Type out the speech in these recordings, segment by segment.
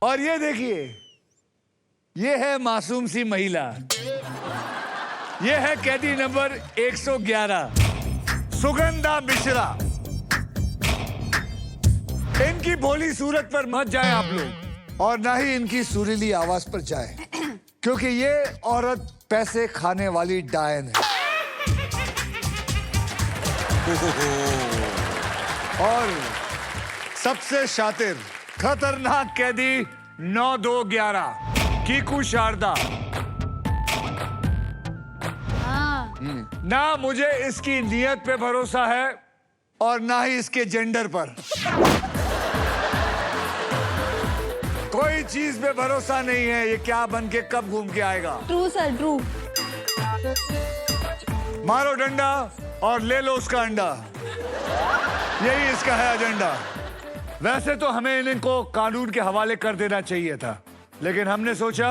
और ये देखिए, ये है मासूम सी महिला, ये है कैदी नंबर 111 सुगंधा मिश्रा। इनकी भोली सूरत पर मत जाएं आप लोग, और ना ही इनकी सुरीली आवाज पर जाएं, क्योंकि ये औरत पैसे खाने वाली डायन है। और सबसे शातिर खतरनाक कैदी 9211 कीकू शारदा। ना मुझे इसकी नियत पे भरोसा है और ना ही इसके जेंडर पर। कोई चीज पे भरोसा नहीं है, ये क्या बन के कब घूम के आएगा। True sir, true. मारो डंडा और ले लो उसका अंडा, यही इसका है एजेंडा। वैसे तो हमें इनको कानून के हवाले कर देना चाहिए था, लेकिन हमने सोचा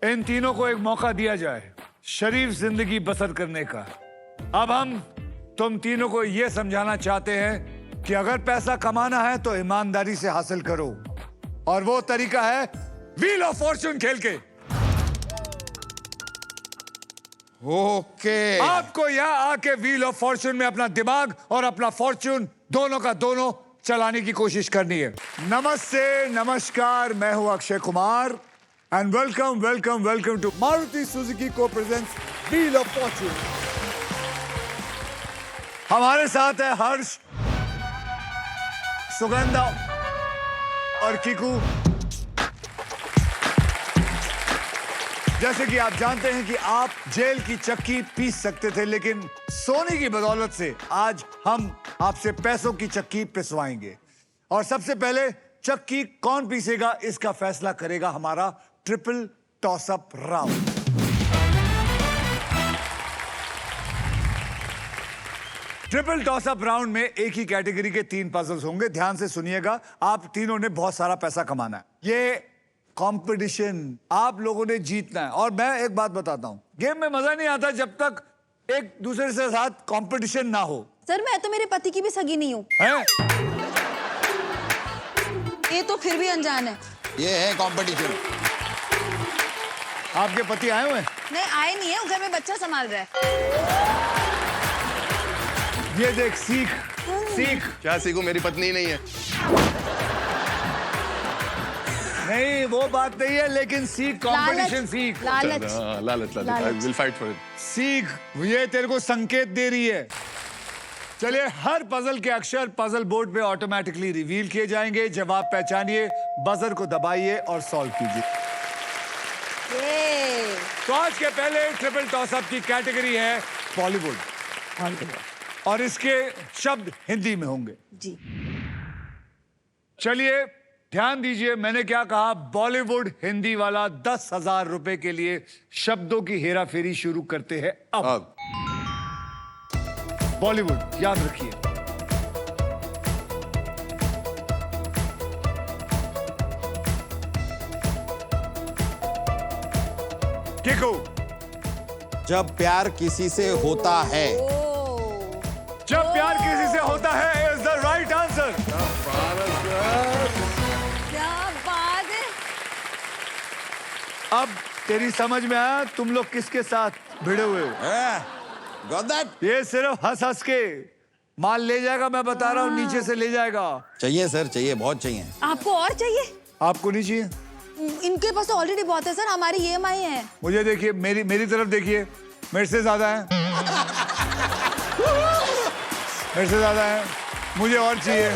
इन तीनों को एक मौका दिया जाए शरीफ जिंदगी बसर करने का। अब हम तुम तीनों को यह समझाना चाहते हैं कि अगर पैसा कमाना है तो ईमानदारी से हासिल करो, और वो तरीका है व्हील ऑफ फॉर्चून खेल के। ओके, आपको यहाँ आके व्हील ऑफ फॉर्चून में अपना दिमाग और अपना फॉर्चून दोनों का दोनों चलाने की कोशिश करनी है। नमस्ते, नमस्कार, मैं हूं Akshay Kumar and welcome welcome welcome to Maruti Suzuki को प्रेजेंट्स व्हील ऑफ फॉर्चून। हमारे साथ है हर्ष, सुगंधा और कीकू। जैसे कि आप जानते हैं कि आप जेल की चक्की पीस सकते थे, लेकिन सोनी की बदौलत से आज हम आपसे पैसों की चक्की पिसवाएंगे। और सबसे पहले चक्की कौन पीसेगा इसका फैसला करेगा हमारा triple toss-up round. Triple toss-up round में एक ही कैटेगरी के 3 पजल्स होंगे। ध्यान से सुनिएगा, आप तीनों ने बहुत सारा पैसा कमाना है। ये कंपटीशन, आप लोगों ने जीतना है। और मैं एक बात बताता हूं, गेम में मजा नहीं आता जब तक एक दूसरे से साथ कंपटीशन ना हो। सर मैं तो मेरे पति की भी सगी नहीं हूँ। ये तो फिर भी अनजान है। ये है कंपटीशन। आपके पति आए हुए हैं? नहीं, आए नहीं है, घर में बच्चा संभाल रहा है। ये देख, सीख सीख। क्या सीखूं, मेरी पत्नी नहीं है। नहीं, वो बात नहीं है, लेकिन सीख, कंपटीशन सीख। लालच, लालच I will fight for it. सीख, ये तेरे को संकेत दे रही है। चलिए, हर पजल के अक्षर पजल बोर्ड पे ऑटोमेटिकली रिवील किए जाएंगे। जवाब पहचानिए, बजर को दबाइए और सॉल्व कीजिए। तो आज के पहले ट्रिपल टॉसअप की कैटेगरी है बॉलीवुड, और इसके शब्द हिंदी में होंगे जी। चलिए ध्यान दीजिए, मैंने क्या कहा। बॉलीवुड हिंदी वाला 10,000 रुपए के लिए शब्दों की हेरा फेरी शुरू करते हैं अब। बॉलीवुड याद रखिए। किको, जब प्यार किसी से होता है। जब प्यार किसी से होता है इज द राइट आंसर। क्या बात है। अब तेरी समझ में आया तुम लोग किसके साथ भिड़े हुए हो। Got that? ये सिर्फ हंस हंस के माल ले जाएगा, मैं बता रहा हूँ, नीचे से ले जाएगा। चाहिए सर, चाहिए, बहुत चाहिए। आपको और चाहिए? आपको नहीं चाहिए? इनके पास ऑलरेडी बहुत है सर, हमारी EMI है। मुझे देखिए, मेरी तरफ देखिए, मेरे से ज्यादा है। मेरे से ज्यादा है, मुझे और चाहिए।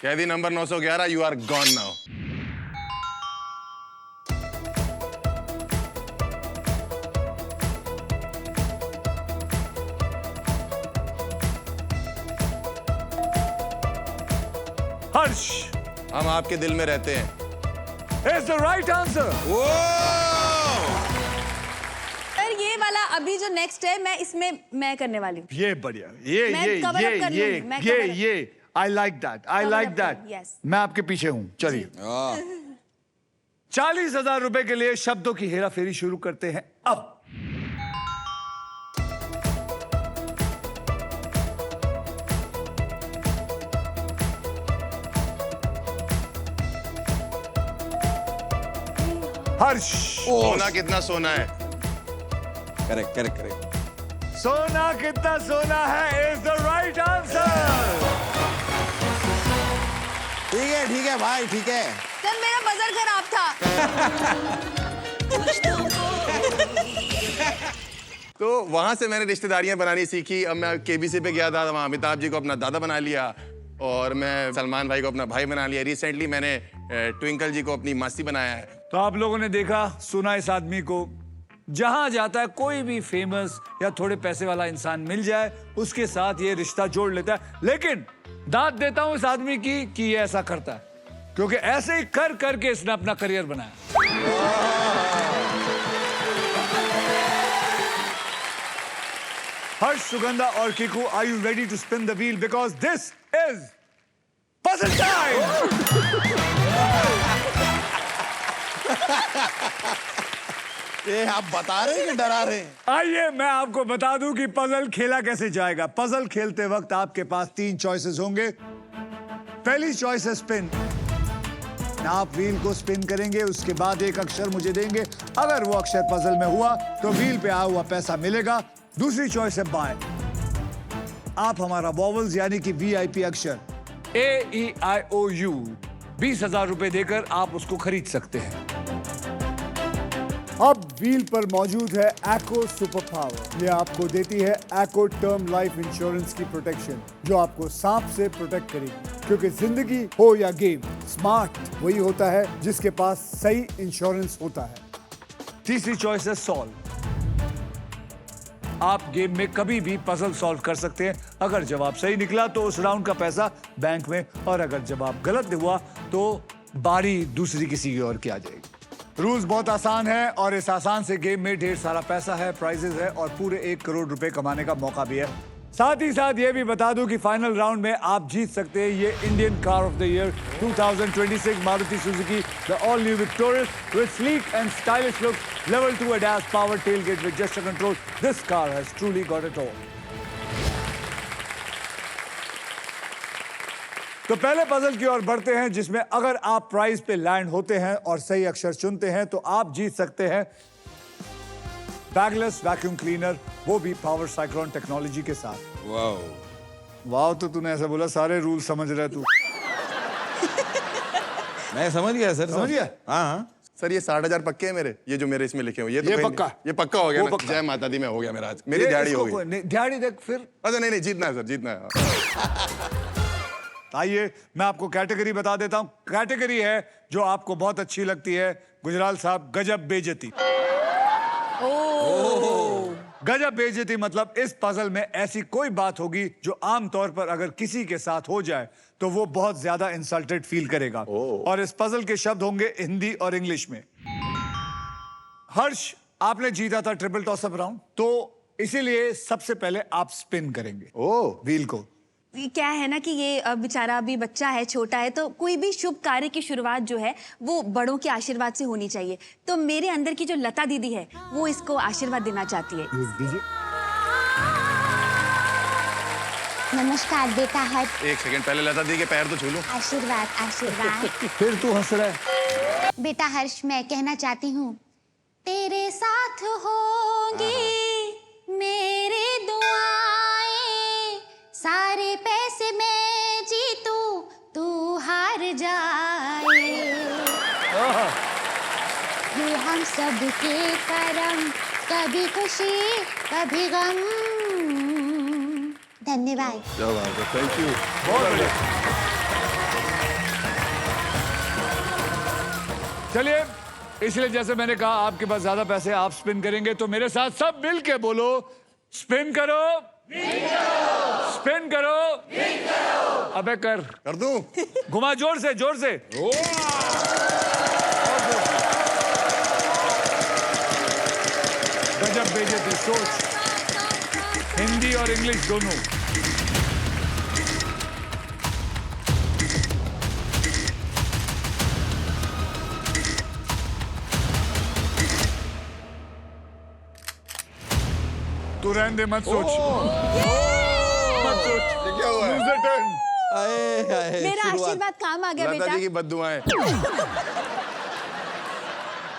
कैदी number 911, you are gone now. Harsh, हम आपके दिल में रहते हैं। Is the right answer. Sir ये वाला अभी जो नेक्स्ट है, मैं इसमें मैं करने वाली हूँ। ये बढ़िया, मैं cover up कर लूंगी, मैं cover up। ये I like that, I Cover like up that. करूँ, yes। मैं आपके पीछे हूँ। चलिए 40,000 रुपए के लिए शब्दों की हेरा फेरी शुरू करते हैं अब। हर्ष। सोना कितना सोना है? Correct correct correct. सोना कितना सोना है इज द राइट आंसर। ठीक है भाई, ठीक है। सर मेरा बजर खराब था। तो वहां से मैंने रिश्तेदारियां बनानी सीखी। अब मैं केबीसी पे गया था, वहां अमिताभ जी को अपना दादा बना लिया और मैं सलमान भाई को अपना भाई बना लिया। रिसेंटली मैंने ट्विंकल जी को अपनी मासी बनाया है। तो आप लोगों ने देखा, सुना इस आदमी को। जहां जाता है कोई भी फेमस या थोड़े पैसे वाला इंसान मिल जाए, उसके साथ ये रिश्ता जोड़ लेता है। लेकिन दाद देता हूं इस आदमी की कि ये ऐसा करता है, क्योंकि ऐसे ही कर करके इसने अपना करियर बनाया। हर्ष, सुगंधा और Kiku, are you ready to spin the wheel? Because this is puzzle time. ये आप बता रहे हैं कि डरा रहे हैं? आइए मैं आपको बता दूं कि पजल खेला कैसे जाएगा। पजल खेलते वक्त आपके पास 3 चॉइसेस होंगे। पहली चॉइस है स्पिन। आप व्हील को स्पिन करेंगे, उसके बाद एक अक्षर मुझे देंगे। अगर वो अक्षर पजल में हुआ तो व्हील पे आया हुआ पैसा मिलेगा। दूसरी चॉइस है बाय। आप हमारा वॉवल्स यानी कि वीआईपी अक्षर AEIOU 20,000 रुपए देकर आप उसको खरीद सकते हैं। अब व्हील पर मौजूद है एको सुपर पावर। ये आपको देती है एको टर्म लाइफ इंश्योरेंस की प्रोटेक्शन, जो आपको सांप से प्रोटेक्ट करेगी। क्योंकि जिंदगी हो या गेम, स्मार्ट वही होता है जिसके पास सही इंश्योरेंस होता है। तीसरी चॉइस है सॉल्व। आप गेम में कभी भी पजल सॉल्व कर सकते हैं। अगर जवाब सही निकला तो उस राउंड का पैसा बैंक में, और अगर जवाब गलत हुआ तो बारी दूसरी किसी की और की आ जाएगी। रूल्स बहुत आसान है और इस आसान से गेम में ढेर सारा पैसा है, प्राइजेस है और पूरे 1 करोड़ रुपए कमाने का मौका भी है। साथ ही साथ ये भी बता दूं कि फाइनल राउंड में आप जीत सकते हैं ये Indian car of the year 2026 Maruti Suzuki the all new victorious with sleek and stylish look, level 2 ADAS power tailgate with gesture control. This car has truly got it all. तो पहले puzzle की ओर बढ़ते हैं, जिसमें अगर आप प्राइज पे land होते हैं और सही अक्षर चुनते हैं तो आप जीत सकते हैं बैगलेस वैक्यूम क्लीनर, वो भी पावर साइक्लोन टेक्नोलॉजी के साथ। वाह, तो तूने ऐसा बोला सारे रूल समझ रहा है तू। मैं समझ गया सर, समझ गया? हाँ हाँ सर ये 60,000 पक्के हैं मेरे, ये जो मेरे इसमें लिखे हुए, ये तो ये कहीं- पक्का? ये पक्का हो गया वो ना? पक्का। जय माता दी, में हो गया मेरा आज, मेरी दिहाड़ी हो गई। दिहाड़ी देख फिर। अच्छा नहीं जीतना है सर, जीतना है। आइए मैं आपको कैटेगरी बता देता हूं। कैटेगरी है जो आपको बहुत अच्छी लगती है, गुजराल साहब, गजब बेइज्जती। गजब बेइज्जती मतलब इस पजल में ऐसी कोई बात होगी जो आमतौर पर अगर किसी के साथ हो जाए तो वो बहुत ज्यादा इंसल्टेड फील करेगा। और इस पजल के शब्द होंगे हिंदी और इंग्लिश में। हर्ष, आपने जीता था ट्रिपल टॉस अप राउंड, तो इसीलिए सबसे पहले आप स्पिन करेंगे व्हील को। क्या है ना कि ये बेचारा अभी बच्चा है, छोटा है, तो कोई भी शुभ कार्य की शुरुआत जो है वो बड़ों के आशीर्वाद से होनी चाहिए। तो मेरे अंदर की जो लता दीदी है वो इसको आशीर्वाद देना चाहती है। नमस्कार बेटा हर्ष। एक सेकंड पहले लता दी के पैर तो छू लूं। आशीर्वाद आशीर्वाद। फिर तू हंस रहा है। बेटा हर्ष, मैं कहना चाहती हूँ तेरे साथ होंगी मेरे दुआएं, सारे पैसे मैं जीतूं तू हार जाए, ये हम सब के करम, कभी खुशी कभी गम। धन्यवाद। Thank you. बहुत बढ़िया। चलिए, इसलिए जैसे मैंने कहा आपके पास ज्यादा पैसे, आप स्पिन करेंगे तो मेरे साथ सब मिल के बोलो, स्पिन करो, स्पिन करो, अबे कर दूं? घुमा जोर से, जोर से। गजब बेइज्जती, सोच। हिंदी और इंग्लिश दोनों। तू रहने दे, मत सोच, मत सोच। ये क्या हुआ है? Lose the turn। मेरा आशीर्वाद काम आ गया लता बेटा। दी की बद्दुआएं।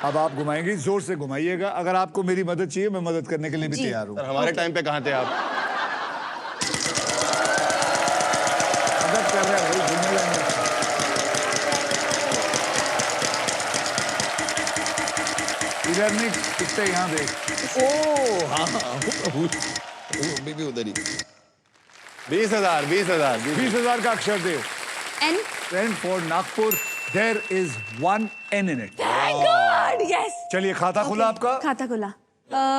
अब आप घुमाएंगे, जोर से घुमाइएगा। अगर आपको मेरी मदद चाहिए, मैं मदद करने के लिए भी जी। तैयार हूँ। सर हमारे टाइम पे कहाँ थे आप? मदद कर रहे हैं भाई, घूमेगा नहीं। इधर नहीं, कितने यहाँ देख। ओ हाँ अभी भी उधर ही 20,000 20,000 20,000 का अक्षर दे। N. N for Nagpur, there is one N in it. Thank God, yes. चलिए, खाता खुला आपका। खाता खुला।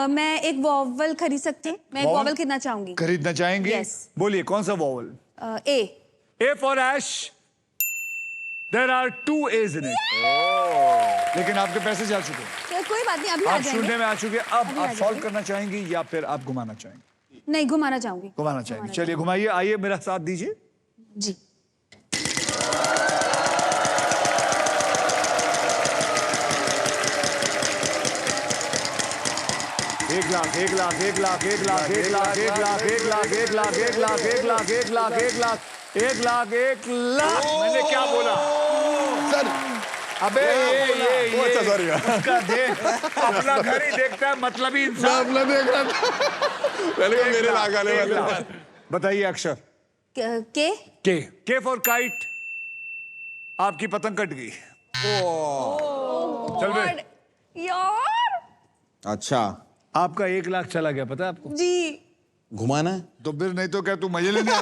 मैं एक वॉवल खरीद सकती हूँ? मैं एक वॉवल? वॉवल खरीदना चाहूंगी। खरीदना चाहेंगे? Yes. बोलिए, कौन सा vowel? A. A for ash. There are 2 A's in it. लेकिन आपके पैसे जा चुके हैं। कोई बात नहीं, अभी आ आप जाएंगे। शून्य में आ चुके हैं। अब अभी आ आप सॉल्व जाएंगे। करना चाहेंगी या फिर आप घुमाना चाहेंगे? नहीं, घुमाना चाहूंगी। घुमाना चाहेंगे। चलिए घुमाइए, आइए मेरा साथ दीजिए। जी। एक लाख, एक लाख, एक लाख, एक लाख, एक लाख, एक लाख, एक लाख, एक लाख, एक लाख, एक लाख, एक लाख, एक लाख, एक लाख, एक लाख। मैंने क्या बोला? सर अबे ये अच्छा सॉरी उसका देख, अपना घर ही देखता है, मतलब ही मैं इंसान। अपना देख रहा था पहले वो मेरे लाग आने एक वाले लाख। बताइए अक्षर। के। के फॉर काइट। आपकी पतंग कट गई। चल बे। यार। अच्छा आपका 1 लाख चला गया, पता है आपको? जी। घुमाना है तो फिर नहीं तो क्या तू मजे लेने आया?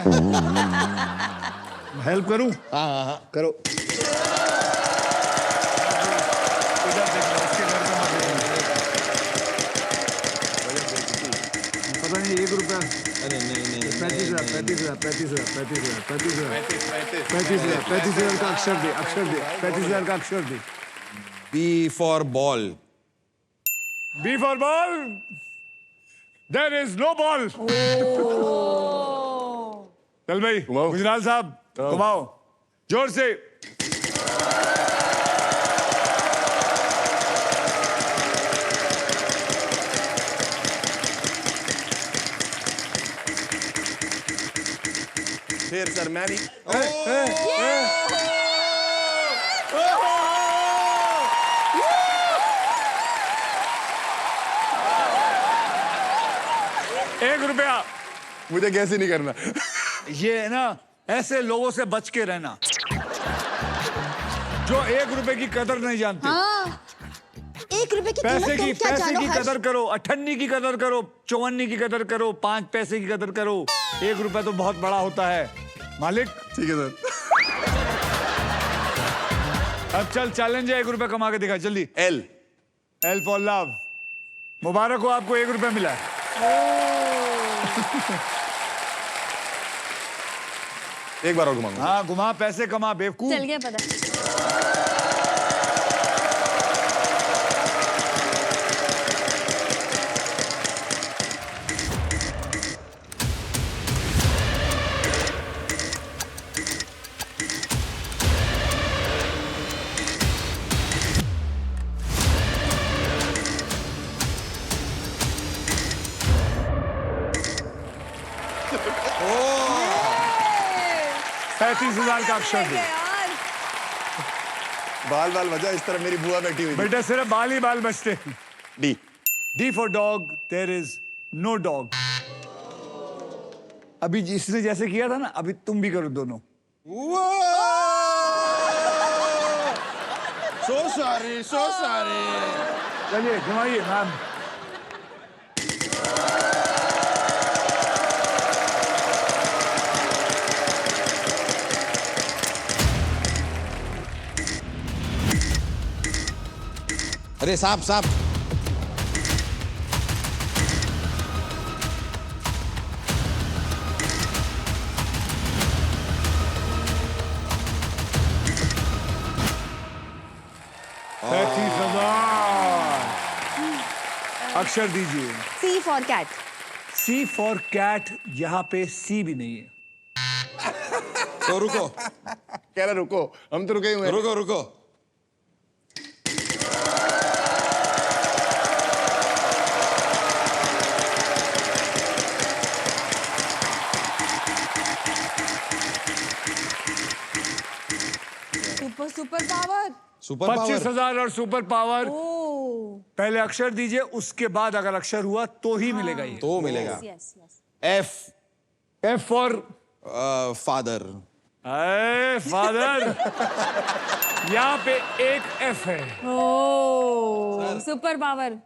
हेल्प करूं? हाँ करो। इधर देख लो, उसके घर पे मत देखना। पता नहीं 1 रुपया। अरे नहीं 35,000 का अक्षर दे, अक्षर दे। 35,000 का अक्षर दे। B for ball B for ball. There is no ball. चल भाई, घुमाओ। गुजराल साहब, घुमाओ जोर से। फिर सर मैं नहीं एक रुपया। मुझे कैसे नहीं करना ये है ना, ऐसे लोगों से बच के रहना जो 1 रुपए की कदर नहीं जानते। हाँ। 1 रुपए की कीमत तुम क्या पैसे जानो की हर्ष? कदर करो, 58 की कदर करो, 54 की कदर करो, 5 पैसे की कदर करो। 1 रुपया तो बहुत बड़ा होता है मालिक। ठीक है सर अब चल, चैलेंज है, 1 रुपया कमा के दिखा जल्दी। L L for love. मुबारक हो, आपको 1 रुपया मिला है। एक बार और घुमाऊंगा हाँ, घुमा, पैसे कमा, बेवकूफ। चल गया पता। ओ 35,000 का अक्षर दे। यार। बाल बाल बजा इस तरह मेरी बुआ बैठी हुई थी बेटा सिर्फ बाल ही बाल बचते हैं। D D for dog, there is no dog. अभी इसने जैसे किया था ना, अभी तुम भी करो दोनों। सो सॉरी चलिए घुमाइए मैम। अरे साहब साहब अक्षर दीजिए। C for cat। C for cat। यहाँ पे C भी नहीं है। तो रुको कह रहा रुको हम तो रुके हुए हैं रुको रुको सुपर पावर। सुपर पावर 25,000 और सुपर पावर। ओ। पहले अक्षर दीजिए, उसके बाद अगर अक्षर हुआ तो ही मिलेगा ये। तो मिलेगा। Yes yes. F F for father. Father. यहाँ पे एक F है। ओ सुपर पावर।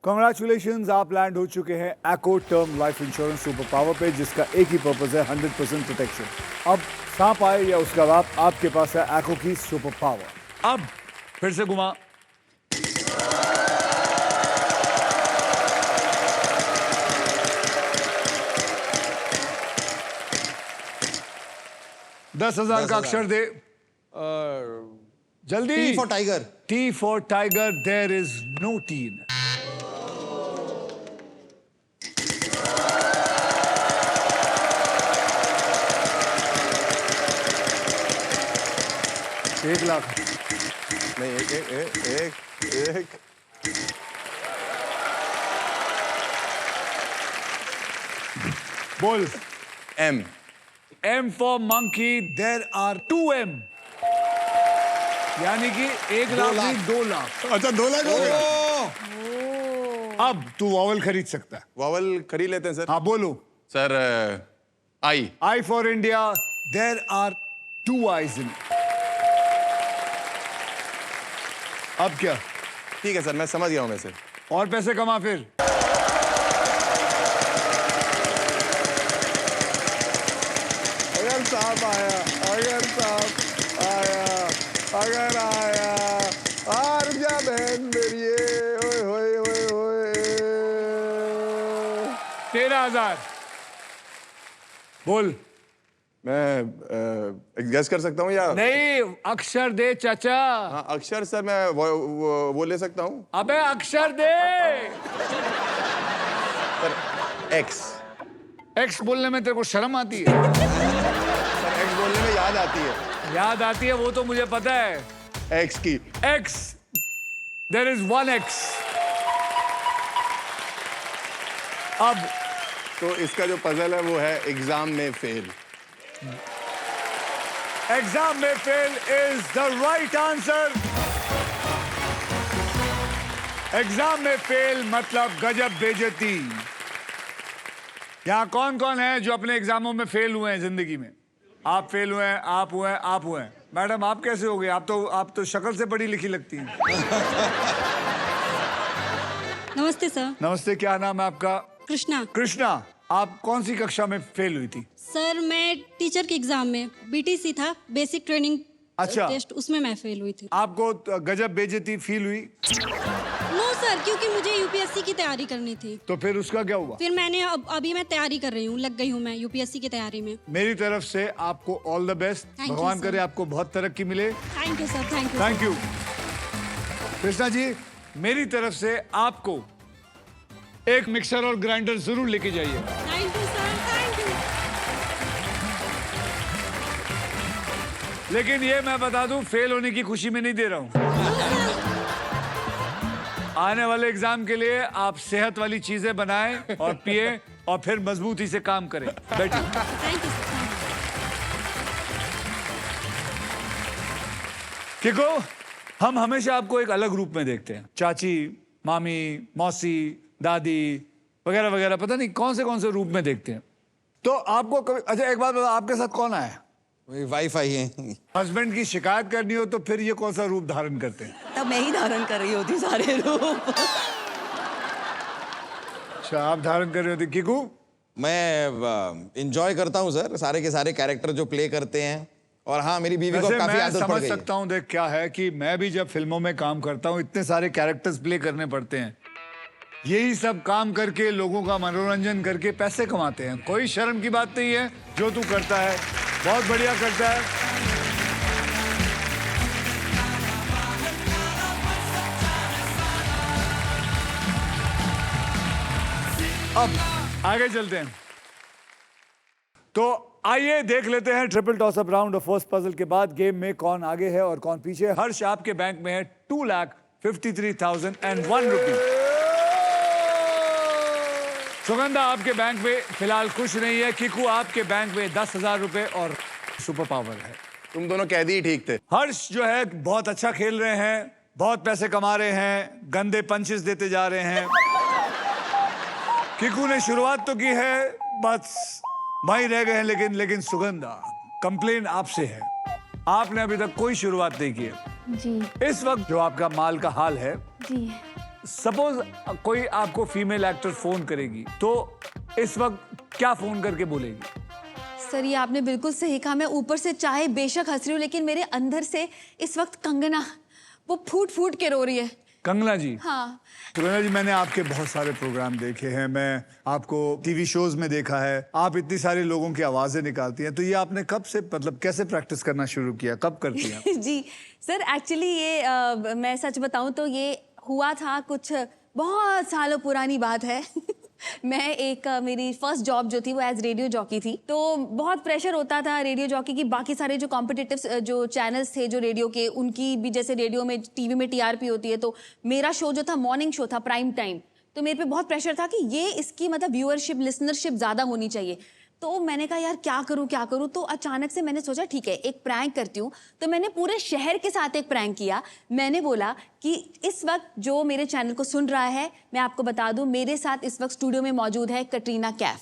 Congratulations, आप लैंड हो चुके हैं Acco term life insurance super power पे, जिसका एक ही पर्पस है 100% प्रोटेक्शन। अब सांप आए या उसका बाप, आपके पास है Acco की सुपर पावर। अब फिर से घुमा। $10,000 का अक्षर दे जल्दी। T for tiger। T for tiger, there is no T in it. एक लाख। नहीं, एक बोल। M। M for monkey, there are 2 M, यानी कि 1 लाख नहीं 2 लाख। अच्छा, 2 लाख हो गया। अब तू वॉवल खरीद सकता है। वॉवल खरीद लेते हैं सर। हाँ बोलो। Sir I। I for India, there are 2 I's in it. अब क्या? ठीक है सर, मैं समझ गया हूँ वैसे। और पैसे कमा फिर। अगर सांप आया, अगर सांप आया, अगर आया, हार जा बहन मेरी, ओए होए होए होए। 13,000 बोल। मैं गेस कर सकता हूँ या नहीं, अक्षर दे चाचा। हाँ, अक्षर सर मैं वो ले सकता हूँ अबे अक्षर दे। सर। X। एक्स बोलने में तेरे को शर्म आती है? सर X बोलने में याद आती है। याद आती है, वो तो मुझे पता है। X की। X, there is 1 X। अब तो इसका जो पजल है वो है एग्जाम में फेल। एग्जाम में fail is the right answer. Exam में फेल मतलब गजब बेइज्जती। यहाँ कौन कौन है जो अपने एग्जामों में फेल हुए हैं जिंदगी में? आप फेल हुए हैं, आप हुए हैं, आप हुए हैं। मैडम आप कैसे हो गए? आप तो शक्ल से पढ़ी लिखी लगती हैं। नमस्ते सर। नमस्ते, क्या नाम है आपका? कृष्णा। कृष्णा, आप कौन सी कक्षा में फेल हुई थी? सर मैं टीचर के एग्जाम में बीटीसी था, बेसिक ट्रेनिंग अच्छा। टेस्ट, उसमें मैं फेल हुई थी। आपको गजब बेइज्जती फील हुई? नो सर, क्योंकि मुझे यूपीएससी की तैयारी करनी थी। तो फिर उसका क्या हुआ? फिर मैंने अभी मैं तैयारी कर रही हूँ, लग गई हूँ मैं यूपीएससी की तैयारी में। मेरी तरफ से आपको all the best. Thank you, भगवान sir. करे आपको बहुत तरक्की मिले। Thank you sir, thank you. Thank you. Krishna ji, मेरी तरफ से आपको एक मिक्सर और ग्राइंडर जरूर लेके जाइए। Thank you sir, thank you. लेकिन ये मैं बता दूं, फेल होने की खुशी में नहीं दे रहा हूं। आने वाले एग्जाम के लिए आप सेहत वाली चीजें बनाएं और पिए और फिर मजबूती से काम करें। बैठिए। Thank you sir. किको, हम हमेशा आपको एक अलग रूप में देखते हैं। चाची, मामी, मौसी, दादी वगैरह वगैरह, पता नहीं कौन से रूप में देखते हैं। तो आपको कभी, अच्छा एक बात बताओ, आपके साथ कौन आया? वाइफ आई है। हस्बैंड की शिकायत करनी हो तो फिर ये कौन सा रूप धारण करते हैं? तब मैं ही धारण कर रही होती सारे रूप। अच्छा, आप धारण कर रहे होते। किकू? मैं इंजॉय करता हूँ सर, सारे के सारे कैरेक्टर जो प्ले करते हैं। और हाँ, मेरी बीवी को वैसे काफी मैं आदत पड़ समझ गई है। सकता हूँ। देख क्या है कि मैं भी जब फिल्मों में काम करता हूँ, इतने सारे कैरेक्टर्स प्ले करने पड़ते हैं। यही सब काम करके, लोगों का मनोरंजन करके पैसे कमाते हैं। कोई शर्म की बात नहीं है जो तू करता है, बहुत बढ़िया करता है। अब आगे चलते हैं। तो आइए देख लेते हैं ट्रिपल टॉस अप राउंड और फर्स्ट पजल के बाद गेम में कौन आगे है और कौन पीछे है। हर्ष आपके बैंक में है 2,53,001 रुपीज। सुगंधा आपके बैंक में फिलहाल खुश नहीं है। किकू आपके बैंक में 10,000 रुपए और सुपर पावर है। तुम दोनों कैदी ही ठीक थे। हर्ष जो है बहुत अच्छा खेल रहे हैं, बहुत पैसे कमा रहे हैं, गंदे पंचेस देते जा रहे हैं। किकू ने शुरुआत तो की है, बस वहीं रह गए हैं। लेकिन सुगंधा, कंप्लेन आपसे है, आपने अभी तक कोई शुरुआत नहीं की है। जी इस वक्त जो आपका माल का हाल है, जी सपोज कोई आपको फीमेल एक्टर फोन करेगी तो इस वक्त क्या फोन करके बोलेगी? सर, ये आपने बिल्कुल सही कहा। मैं ऊपर से चाहे बेशक हंस रही हूँ, लेकिन मेरे अंदर से इस वक्त कंगना वो फूट फूट के रो रही है। कंगना जी, हाँ सुगंधा जी, मैंने आपके बहुत सारे प्रोग्राम देखे हैं, मैं आपको टीवी शोज में देखा है, आप इतनी सारी लोगों की आवाजें निकालती हैं, तो ये आपने कब से, मतलब कैसे प्रैक्टिस करना शुरू किया, कब करती हैं? जी सर, एक्चुअली ये मैं सच बताऊं तो ये हुआ था, कुछ बहुत सालों पुरानी बात है। मैं मेरी फर्स्ट जॉब जो थी वो एज रेडियो जॉकी थी, तो बहुत प्रेशर होता था रेडियो जॉकी की। बाकी सारे जो कॉम्पिटिटिव जो चैनल्स थे जो रेडियो के, उनकी भी जैसे रेडियो में टीवी में टीआरपी होती है, तो मेरा शो जो था मॉर्निंग शो था, प्राइम टाइम, तो मेरे पे बहुत प्रेशर था कि ये इसकी मतलब व्यूअरशिप, लिसनरशिप ज़्यादा होनी चाहिए। तो मैंने कहा यार क्या करूं, तो अचानक से मैंने सोचा ठीक है एक प्रैंक करती हूँ। तो मैंने पूरे शहर के साथ एक प्रैंक किया। मैंने बोला कि इस वक्त जो मेरे चैनल को सुन रहा है, मैं आपको बता दूं, मेरे साथ इस वक्त स्टूडियो में मौजूद है कटरीना कैफ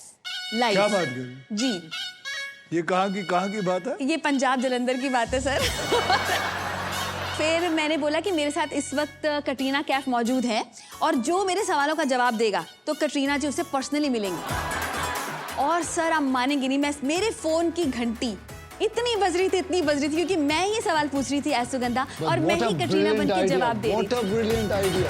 लाइव। क्या बात करी? जी, ये कहाँ की बात है? ये पंजाब जलंधर की बात है सर। फिर मैंने बोला कि मेरे साथ इस वक्त कटरीना कैफ मौजूद है और जो मेरे सवालों का जवाब देगा तो कटरीना जी उससे पर्सनली मिलेंगे। और सर आप मानेंगे नहीं, मेरे फोन की घंटी इतनी बज रही थी क्योंकि मैं ये सवाल पूछ रही थी एज सुगंधा, और मैं ही कटरीना बन के जवाब दे रही थी। What a brilliant idea.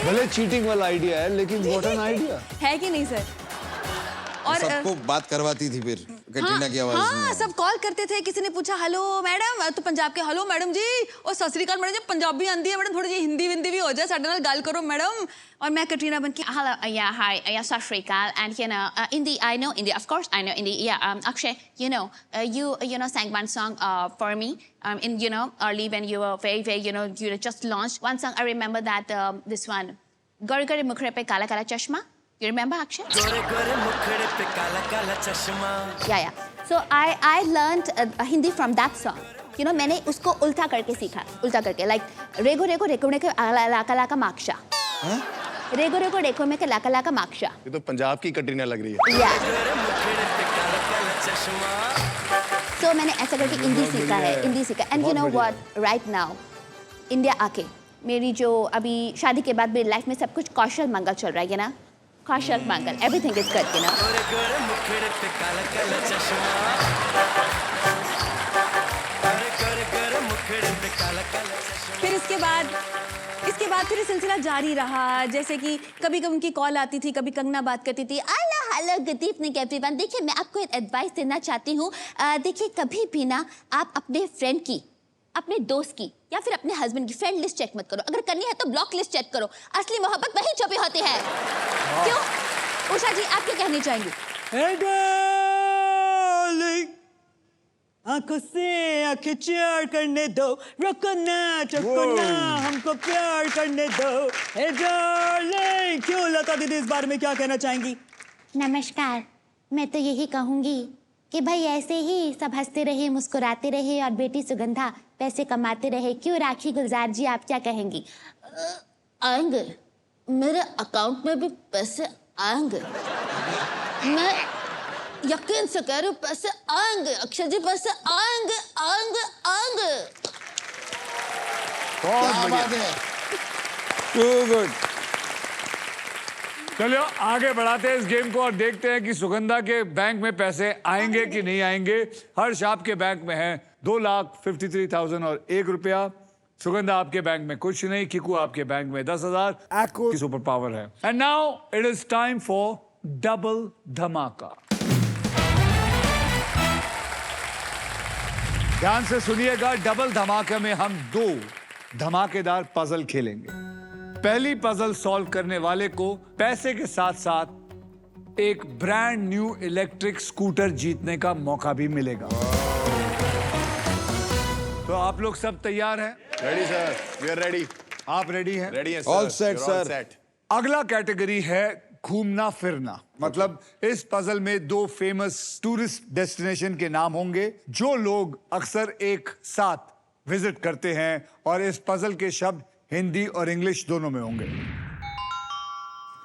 भले चीटिंग वाला आइडिया है, लेकिन व्हाट एन आइडिया है कि नहीं सर? और सबको बात करवाती थी फिर कटरीना की आवाज हाँ, में। सब कॉल करते थे। किसी ने पूछा हेलो मैडम, तो पंजाब के हेलो मैडम जी, और सत श्री अकाल मैडम जी, पंजाबी आंदी है मैडम, थोड़ी जी हिंदी विंदी भी हो जाए, साडे नाल गल करो मैडम। और मैं कटरीना बन के Hello, yeah, hi, yeah, sat Sri Akal, and Hindi, I know Hindi, of course I know Hindi, yeah, Akshay, you sang one song for me, in early when you were very, you just launched one song. I remember that this one, Gare Gare Mukhre Pe Kala Kala Chashma. You remember, Akshay? गोरे गोरे मुखड़े पे काला काला चश्मा। Yeah. So I learned Hindi from that song. मैंने उसको उल्टा करके सीखा, like रेगो रेगो रेको में के लाका लाका माक्षा, रेगो रेगो रेको में के लाका लाका माक्षा। ये तो पंजाब की कटरीना लग रही है। Yeah. गोरे मुखड़े पे काला काला चश्मा। So मैंने ऐसा करके हिंदी सीखा है, and you know what, right now India आके मेरी जो अभी शादी के बाद मेरी लाइफ में सब कुछ कौशल मंगल चल रहा है ना, कौशल मंगल, एवरीथिंग इज गुड, गोरे गोरे मुखड़े पे काला काला चश्मा। गोरे गोरे गोरे मुखड़े पे काला काला चश्मा। फिर इसके बाद फिर सिलसिला जारी रहा। जैसे कि कभी कभी उनकी कॉल आती थी, कभी कंगना बात करती थी। Hello good evening everyone. देखिए मैं आपको एक एडवाइस देना चाहती हूँ। देखिए कभी भी ना आप अपने फ्रेंड की, अपने दोस्त की या फिर अपने हस्बैंड की फ्रेंड लिस्ट चेक मत करो। अगर करनी है तो ब्लॉक लिस्ट चेक करो। असली मोहब्बत वहीं छुपी होती है। क्यों उषा जी, आप क्या कहना चाहेंगी? आंखों से आंखें चार करने दो, रुको ना हमको प्यार करने दो। हे डार्लिंग, क्यों लता दीदी इस बारे में क्या कहना चाहेंगी? नमस्कार, मैं तो यही कहूंगी कि भाई ऐसे ही सब हंसते रहे, मुस्कुराते रहे और बेटी सुगंधा पैसे कमाते रहे। क्यों राखी गुलजार जी, आप क्या कहेंगी? आएंगे, मेरे अकाउंट में भी पैसे आएंगे, मैं यकीन से कह रही हूँ पैसे आएंगे। अक्षय जी पैसे आएंगे आएंगे आएंगे। क्या बात है, टू गुड। चलो आगे बढ़ाते हैं इस गेम को और देखते हैं कि सुगंधा के बैंक में पैसे आएंगे कि नहीं आएंगे। हर्ष आपके बैंक में है 2,53,000 और 1 रुपया। सुगंधा आपके बैंक में कुछ नहीं, किकू आपके बैंक में 10,000 Echo की सुपर पावर है। And now it is time for double धमाका। ध्यान से सुनिएगा, डबल धमाके में हम 2 धमाकेदार पजल खेलेंगे। पहली पजल सॉल्व करने वाले को पैसे के साथ साथ एक ब्रांड न्यू इलेक्ट्रिक स्कूटर जीतने का मौका भी मिलेगा। तो आप लोग सब तैयार हैं? Ready sir, we are ready. आप रेडी हैं? रेडी है sir. All set, You're all sir. set. अगला कैटेगरी है घूमना फिरना। मतलब इस पजल में 2 फेमस टूरिस्ट डेस्टिनेशन के नाम होंगे जो लोग अक्सर एक साथ विजिट करते हैं, और इस पजल के शब्द हिंदी और इंग्लिश दोनों में होंगे।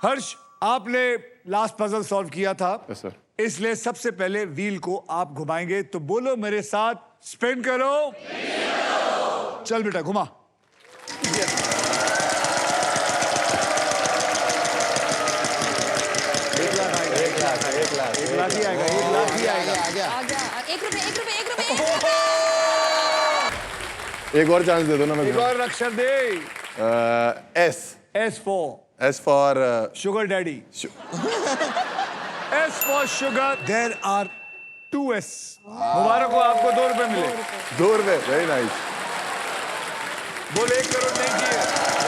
हर्ष, आपने लास्ट पजल सॉल्व किया था, यस सर। इसलिए सबसे पहले व्हील को आप घुमाएंगे। तो बोलो मेरे साथ, स्पिन करो। चल बेटा घुमा। एक लाख ही आएगा, 1 लाख ही आएगा। आ गया। आ गया। 1 रुपए, 1 रुपए, 1 रुपए, 1 रुपए। एक और चांस दे दो ना एक मैं। और अक्षर दे। S S for for sugar daddy. S for sugar. There are 2 S. मुबारक हो, आपको 2 रुपए मिले। 2 रुपए, वेरी नाइस। बोल 1 करोड़ नहीं चाहिए।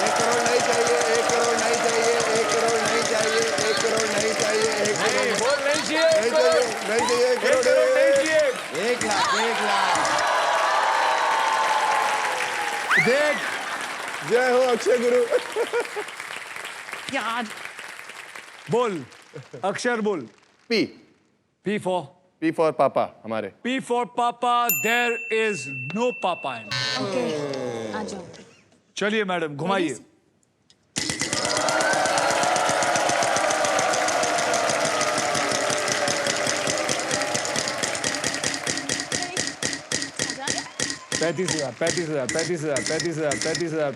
1 करोड़ नहीं चाहिए, 1 करोड़ नहीं चाहिए, 1 करोड़ नहीं चाहिए, 1 करोड़ नहीं चाहिए, 1 नहीं, करोड़ बोल नहीं चाहिए। नहीं चाहिए, नहीं चाहिए, 1 1 करोड़ नहीं चाहिए। 1 लाख, 1 लाख। देख, जय हो अक्षय गुरु। यार। बोल अक्षर बोल। पी P for पापा हमारे। P for Papa. There is no Papa in. Okay, आ जाओ। चलिए मैडम घुमाइए। पैंतीस हजार,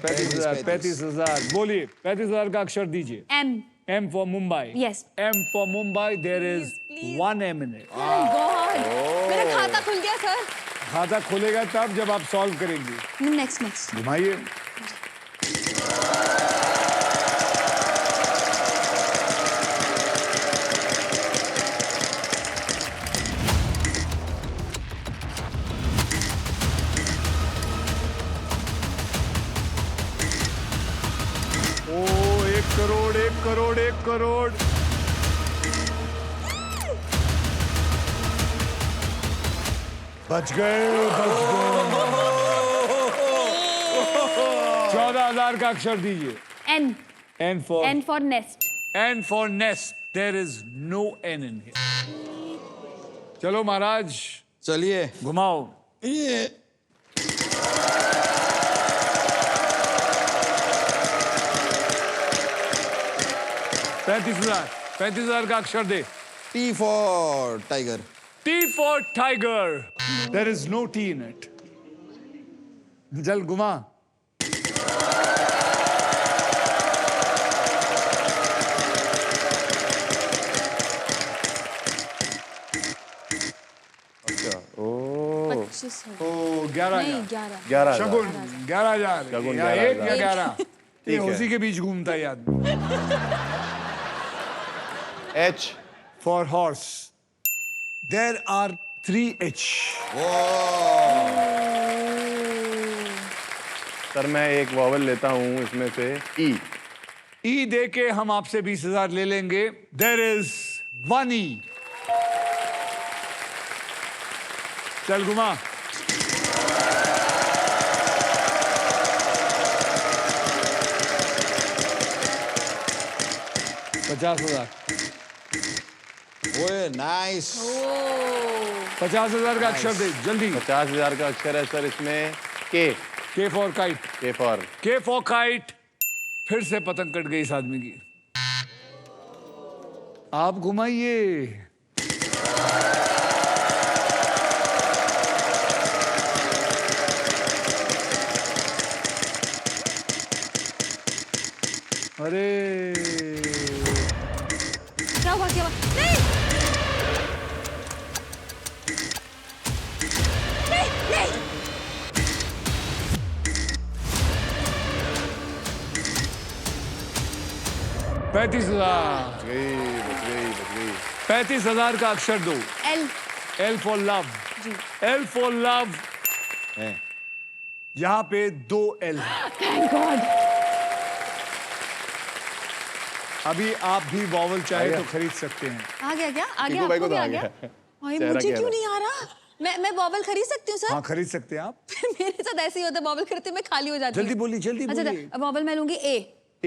35,000। बोलिए 35,000 का अक्षर दीजिए। M. M for Mumbai. Yes. M for Mumbai. There is please. 1 M in it. Oh God. मेरा खाता खुल गया सर। खाता खुलेगा तब जब आप सॉल्व करेंगे। नेक्स्ट। घुमाइए। ओ 1 करोड़, 1 करोड़, 1 करोड़। बच गए। 14,000 का अक्षर दीजिए। N. N for N for nest. N for nest. There is no N in here. चलो महाराज चलिए। घुमाओ। ये 35,000 का अक्षर दे। T for tiger. T for tiger. There is no T in it. जल घुमा। ओ 25 है। ओ 11 नहीं, 11। 11। शगुन 11,000। शगुन या 1 या 11। ये ठीक है। उसी के बीच घूमता है आदमी। H For horse. There are 3 H. Sir मैं एक वॉवल लेता हूँ इसमें से ई। E दे के हम आपसे 20,000 ले लेंगे। There is 1 E. चल घुमा। $50,000। ओए नाइस। 50,000 का अक्षर दे जल्दी। 50,000 का अक्षर है सर इसमें के। K for kite. के फॉर K for kite. फिर से पतंग कट गई इस आदमी की। आप घुमाइए। अरे क्या हुआ? नहीं। नहीं, नहीं। 35,000। बच गई। 35,000 का अक्षर दो। L. L for love. Ji. L for love. है। यहाँ पे 2 L है। Thank God. अभी आप भी वॉवल चाहे आ गया। तो खरीद सकते हैं। आ गया क्या? आ गया? टीकू भाई को आपको भी तो आ आ गया? गया। ओए, चेहरा मुझे क्या क्यों है? नहीं आ रहा? मैं बॉबल खरीद सकती हूँ सर? हाँ खरीद सकते हैं आप। मेरे साथ ऐसे ही होता है, बॉबल खरीदते मैं खाली हो जाती हूँ। जल्दी बोलिए, जल्दी अच्छा बोलिए। बॉबल मैं लूंगी A.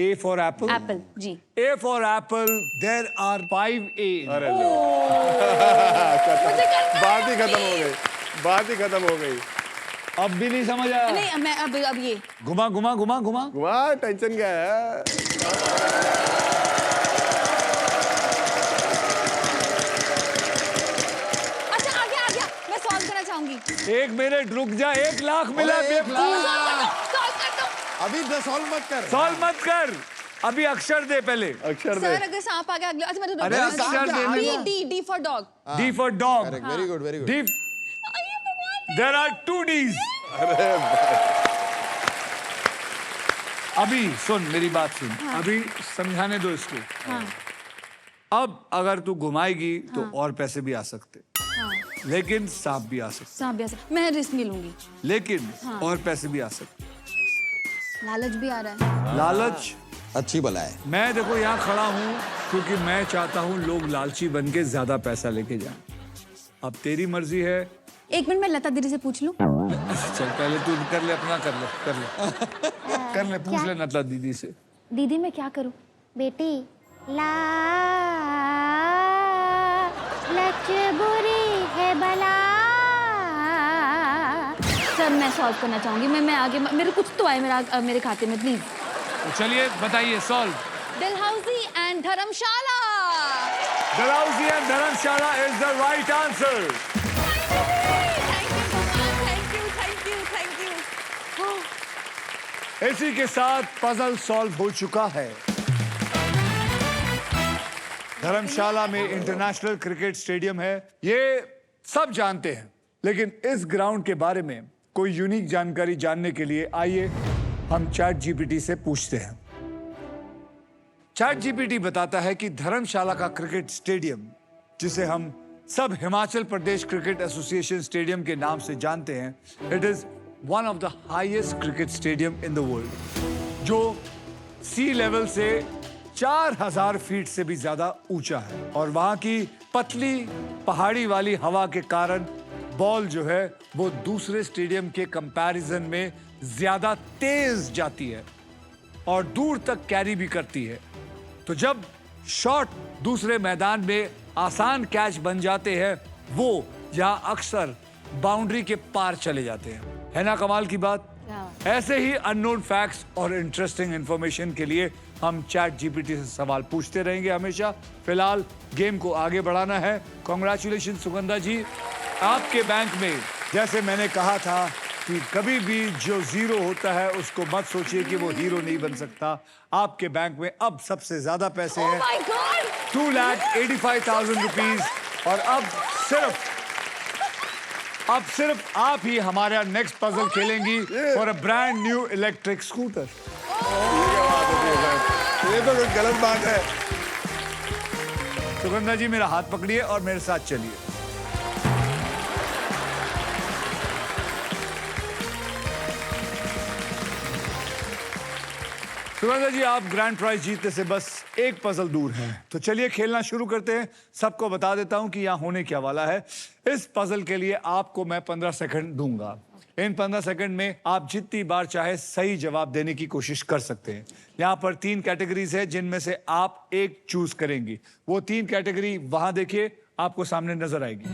A for apple. Apple ji. A for apple. There are 5 A. अरे लो। बात ही खत्म हो गई, बात ही खत्म हो गई। अब भी नहीं समझ आया? नहीं मैं अब ये घुमा घुमा घुमा घुमा। वाह, टेंशन क्या है? अच्छा आ गया मैं सॉल्व करना चाहूंगी। 1 मिनट रुक जा, 1 लाख मिला। अरे, 1 लाख। सॉल्व कर दो। अभी सॉल्व मत कर। सॉल्व मत कर, अभी अक्षर दे पहले। अक्षर दे। सर अगर सांप आ गया अगले, अच्छा मैं अरे अक्षर देने डी दो। D D for dog. D for dog. Correct, very good, very good. D. There are 2 D's. अभी सुन मेरी बात सुन, अभी समझाने दो इसको। अब अगर तू घुमाएगी तो और पैसे भी आ सकते, लेकिन सांप भी आ सकते, सांप भी आ सकता, मैं रिस्क नहीं लूंगी। लेकिन और पैसे भी आ सकते। लालच भी आ रहा है। लालच अच्छी बला है। मैं देखो यहाँ खड़ा हूँ क्योंकि मैं चाहता हूँ लोग लालची बन के ज्यादा पैसा लेके जाएं। अब तेरी मर्जी है। 1 मिनट मैं लता दीदी से पूछ लूं। चल पहले तू कर ले अपना, कर ले पूछ ले नटला दीदी से। दीदी मैं क्या करूं? बेटी ला लच बुरी है बला। सर मैं सॉल्व करना चाहूंगी। मैं आगे मेरे कुछ तो आए मेरे खाते में प्लीज। तो चलिए बताइए solve. Dalhousie and Dharamshala. Dalhousie and Dharamshala is the right answer. Thank you. इसी के साथ पजल सॉल्व हो चुका है। धर्मशाला में इंटरनेशनल क्रिकेट स्टेडियम है, ये सब जानते हैं, लेकिन इस ग्राउंड के बारे में कोई यूनिक जानकारी जानने के लिए आइए हम चैट जीपीटी से पूछते हैं। चैट जीपीटी बताता है कि धर्मशाला का क्रिकेट स्टेडियम, जिसे हम सब Himachal Pradesh cricket association stadium के नाम से जानते हैं, it is one of the highest cricket stadium in the world, जो सी लेवल से 4000 फीट से भी ज्यादा ऊंचा है। और वहां की पतली पहाड़ी वाली हवा के कारण बॉल जो है वो दूसरे स्टेडियम के कंपैरिजन में ज्यादा तेज जाती है और दूर तक कैरी भी करती है। तो जब शॉट दूसरे मैदान में आसान कैच बन जाते हैं, वो यहाँ अक्सर बाउंड्री के पार चले जाते हैं। है ना कमाल की बात? ऐसे ही अननोन फैक्ट्स और इंटरेस्टिंग इंफॉर्मेशन के लिए हम चैट जीपीटी से सवाल पूछते रहेंगे हमेशा। फिलहाल गेम को आगे बढ़ाना है। कांग्रेचुलेशन सुगंधा जी, आपके बैंक में, जैसे मैंने कहा था कि कभी भी जो जीरो होता है उसको मत सोचिए कि वो हीरो नहीं बन सकता। आपके बैंक में अब सबसे ज्यादा पैसे हैं, 2,85,000 रुपीज। और अब सिर्फ आप ही हमारा नेक्स्ट पजल खेलेंगी for a brand new electric scooter. ये तो कुछ गलत बात है। सुगंधा जी मेरा हाथ पकड़िए और मेरे साथ चलिए। सुगंधा जी, आप ग्रैंड प्राइज जीतने से बस एक पजल दूर हैं। तो चलिए खेलना शुरू करते हैं। सबको बता देता हूं कि यहाँ होने क्या वाला है। इस पजल के लिए आपको मैं 15 सेकंड दूंगा। इन 15 सेकंड में आप जितनी बार चाहे सही जवाब देने की कोशिश कर सकते हैं। यहाँ पर 3 कैटेगरीज है जिनमें से आप एक चूज करेंगी। वो 3 कैटेगरी वहां देखिए, आपको सामने नजर आएगी।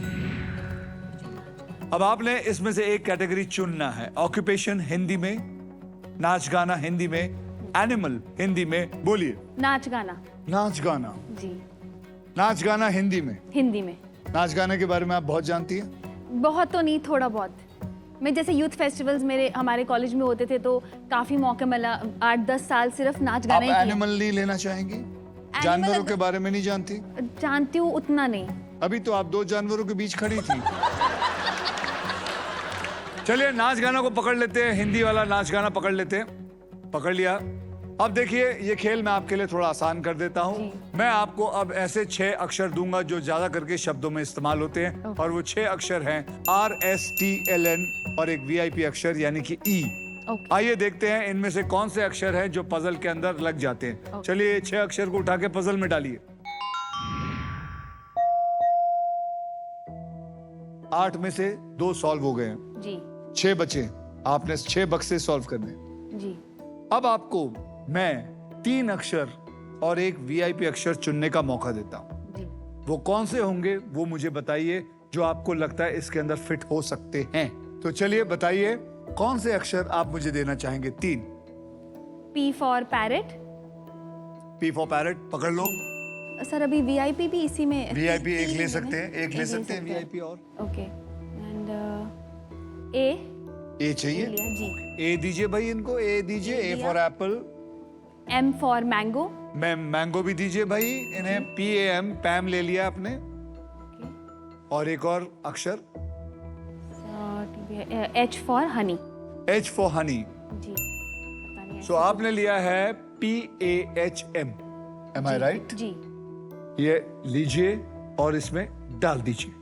अब आपने इसमें से एक कैटेगरी चुनना है। ऑक्यूपेशन हिंदी में, नाच गाना हिंदी में, एनिमल हिंदी में। बोलिए। नाच गाना। नाच गाना। जी। नाच गाना हिंदी में। हिंदी में। नाच गाने के बारे में आप बहुत जानती हैं? बहुत तो नहीं, थोड़ा बहुत। मैं जैसे यूथ फेस्टिवल्स हमारे कॉलेज में होते थे तो काफी मौका मिला। 8-10 साल सिर्फ नाच गाना ही किया। एनिमल नहीं लेना चाहेंगी? जानवरों के बारे में नहीं जानती? जानती हूँ, उतना नहीं। अभी तो आप 2 जानवरों के बीच खड़ी थी। चलिए नाच गाना को पकड़ लेते हैं। हिंदी वाला नाच गाना पकड़ लेते हैं। पकड़ लिया। अब देखिए, ये खेल मैं आपके लिए थोड़ा आसान कर देता हूँ। मैं आपको अब ऐसे 6 अक्षर दूंगा जो ज्यादा करके शब्दों में इस्तेमाल होते हैं, और वो 6 अक्षर हैं RSTLN और एक VIP अक्षर यानी कि E। आइए देखते हैं इनमें से कौन से अक्षर हैं जो पजल के अंदर लग जाते हैं। चलिए 6 अक्षर को उठा के पजल में डालिए। 8 में से 2 सॉल्व हो गए हैं जी। 6 बचे। आपने 6 बक्से सॉल्व करने। जी। अब आपको मैं 3 अक्षर और एक वीआईपी अक्षर चुनने का मौका देता हूँ। वो कौन से होंगे वो मुझे बताइए जो आपको लगता है इसके अंदर फिट हो सकते हैं। तो चलिए बताइए कौन से अक्षर आप मुझे देना चाहेंगे। 3। P for parrot. P for parrot, पकड़ लो। सर अभी VIP भी इसी में वीआईपी एक ले सकते हैं, एक ले सकते हैं वीआईपी और। ओके एंड A ए चाहिए लिया जी। ए दीजिए भाई इनको, ए दीजिए। A for Apple. M for mango. मैं मैंगो भी दीजिए भाई इन्हें। PAM पैम ले लिया आपने। और एक और अक्षर H for honey. H for honey. जी पता नहीं सो आपने लिया है PAHM। Am I right? जी। ये लीजिए और इसमें डाल दीजिए।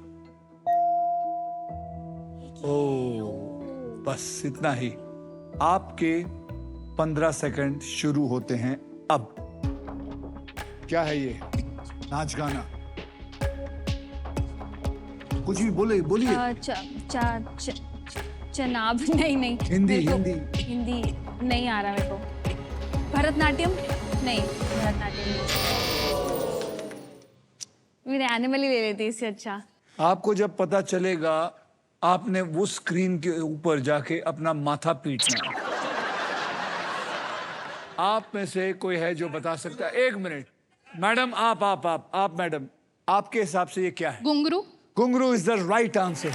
ओह बस इतना ही। आपके 15 सेकंड शुरू होते हैं अब। क्या है ये? नाच गाना कुछ भी बोलिए। चनाब नहीं हिंदी मेरे को- हिंदी हिंदी नहीं आ रहा मेरे को। भरतनाट्यम नहीं, भरतनाट्यम नहीं। मेरे एनिमल ही ले लेती इससे अच्छा। आपको जब पता चलेगा आपने वो स्क्रीन के ऊपर जाके अपना माथा पीटना है। आप में से कोई है जो बता सकता है? 1 मिनट मैडम। आप मैडम, आपके हिसाब से ये क्या है? घुंघरू। घुंघरू इज द राइट आंसर।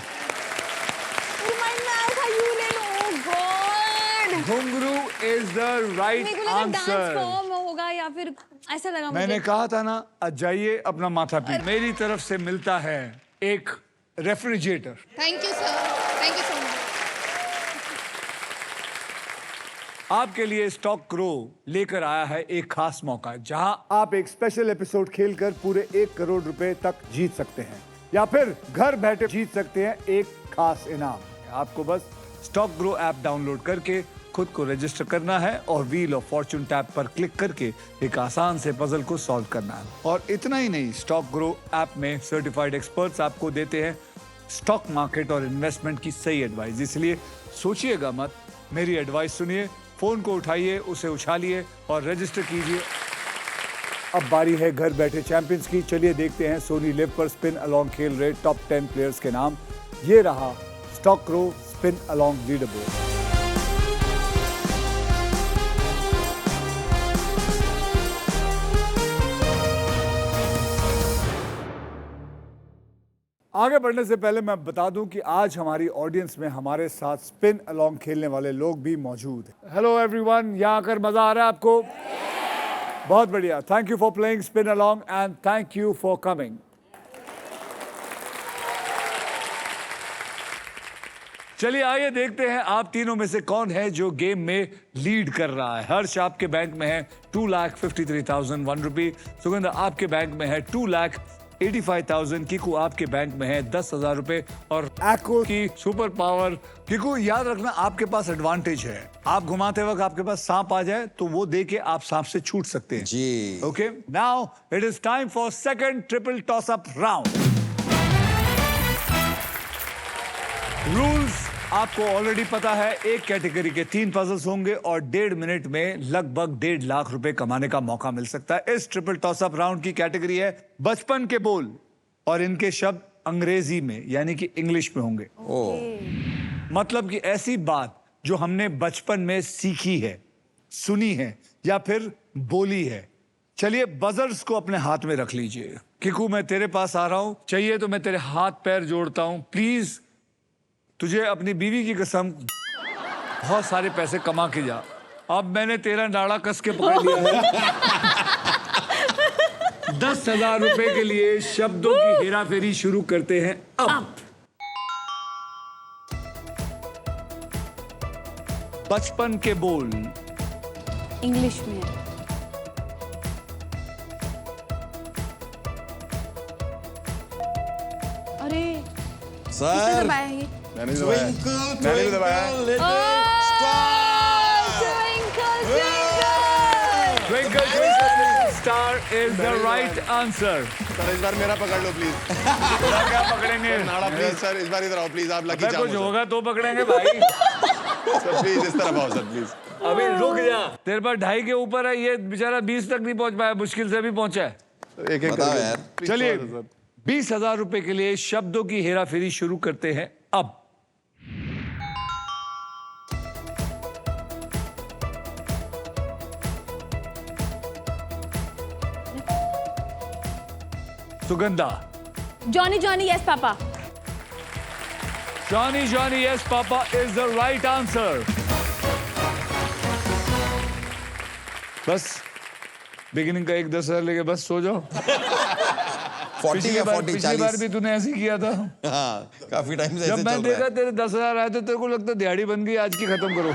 घुंघरू इज द राइट आंसर। होगा या फिर ऐसा लगा मैंने मुझे। कहा था ना, आज जाइए अपना माथा पीट। मेरी तरफ से मिलता है एक refrigerator. Thank you sir, thank you so much. आपके लिए स्टॉक क्रो लेकर आया है एक खास मौका जहां आप एक स्पेशल एपिसोड खेलकर पूरे 1 करोड़ रुपए तक जीत सकते हैं या फिर घर बैठे जीत सकते हैं एक खास इनाम। आपको बस स्टॉक ग्रो ऐप डाउनलोड करके खुद को रजिस्टर करना है और व्हील ऑफ फॉर्चून टैब पर क्लिक करके एक आसान से पजल को सॉल्व करना है। और इतना ही नहीं, स्टॉक ग्रो ऐप में सर्टिफाइड एक्सपर्ट्स आपको देते हैं स्टॉक मार्केट और इन्वेस्टमेंट की सही एडवाइस। इसलिए सोचिएगा मत, मेरी एडवाइस सुनिए, फोन को उठाइए, उसे उछालिए और रजिस्टर कीजिए। अब बारी है घर बैठे चैंपियंस की। चलिए देखते हैं सोनी लिव पर स्पिन अलोंग खेल रहे टॉप 10 प्लेयर्स के नाम। ये रहा stock crow spin along leader board. आगे बढ़ने से पहले मैं बता दूं कि आज हमारी ऑडियंस में हमारे साथ स्पिन अलोंग खेलने वाले लोग भी मौजूद हैं। हेलो एवरीवन, यहाँ आकर मजा आ रहा है आपको? बहुत बढ़िया। Thank you for playing spin along and thank you for coming. चलिए आइए देखते हैं आप तीनों में से कौन है जो गेम में लीड कर रहा है। हर्ष आपके बैंक में है 2,53,001 रुपये। सुगंधा आपके बैंक में है 2,85,000। किकू आपके बैंक में है 10,000 रुपए। और Echo की सुपर पावर। किकू याद रखना, आपके पास एडवांटेज है। आप घुमाते वक्त आपके पास सांप आ जाए तो वो दे के आप सांप से छूट सकते हैं। जी। Okay, now it is time for second triple toss up round. Rules आपको ऑलरेडी पता है। एक कैटेगरी के 3 पजल्स होंगे और 1.5 मिनट में लगभग 1.5 लाख रुपए कमाने का मौका मिल सकता है। इस ट्रिपल टॉस अप राउंड की कैटेगरी है बचपन के बोल और इनके शब्द अंग्रेजी में यानी कि इंग्लिश में होंगे। मतलब कि ऐसी बात जो हमने बचपन में सीखी है, सुनी है या फिर बोली है। चलिए बजर्स को अपने हाथ में रख लीजिए। किकू मैं तेरे पास आ रहा हूं, चाहिए तो मैं तेरे हाथ पैर जोड़ता हूं। प्लीज तुझे अपनी बीवी की कसम बहुत सारे पैसे कमा के जा। अब मैंने तेरा नाड़ा कस के पकड़ लिया है। 10,000 रुपए के लिए शब्दों की हेराफेरी शुरू करते हैं अब। बचपन के बोल इंग्लिश में है। अरे किसने सर दबाया ये? मैंने भी दबाया। Twinkle, मैंने भी दबाया। twinkle, little star. Twinkle Twinkle Star is the right answer। Sir इस बार मेरा पकड़ लो प्लीज। क्या पकड़ेंगे? नाड़ा प्लीज सर, इस बार इधर आओ प्लीज। आप लकी अबे चाम कुछ हो होगा तो पकड़ेंगे भाई। सर प्लीज इस तरफ आओ सर प्लीज। अभी रुक जा, तेरे पास 2.5 के ऊपर है, ये बेचारा 20 तक नहीं पहुंच पाया, मुश्किल से भी पहुंचा है। एक एक बताओ यार। चलिए 20,000 रुपए के लिए शब्दों की हेराफेरी शुरू करते हैं अब। Sugandha. Johnny Johnny yes papa. Johnny Johnny yes papa is the right answer. बस बिगिनिंग का 10,000 लेके बस सो जाओ। 40 या 40 पिछली बार 40। भी तूने ऐसे ही किया था। हाँ, काफी टाइम से ऐसे जब चल मैं रहा देखा है। तेरे 10,000 आए तो तेरे को लगता दिहाड़ी बन गई, आज की खत्म करो।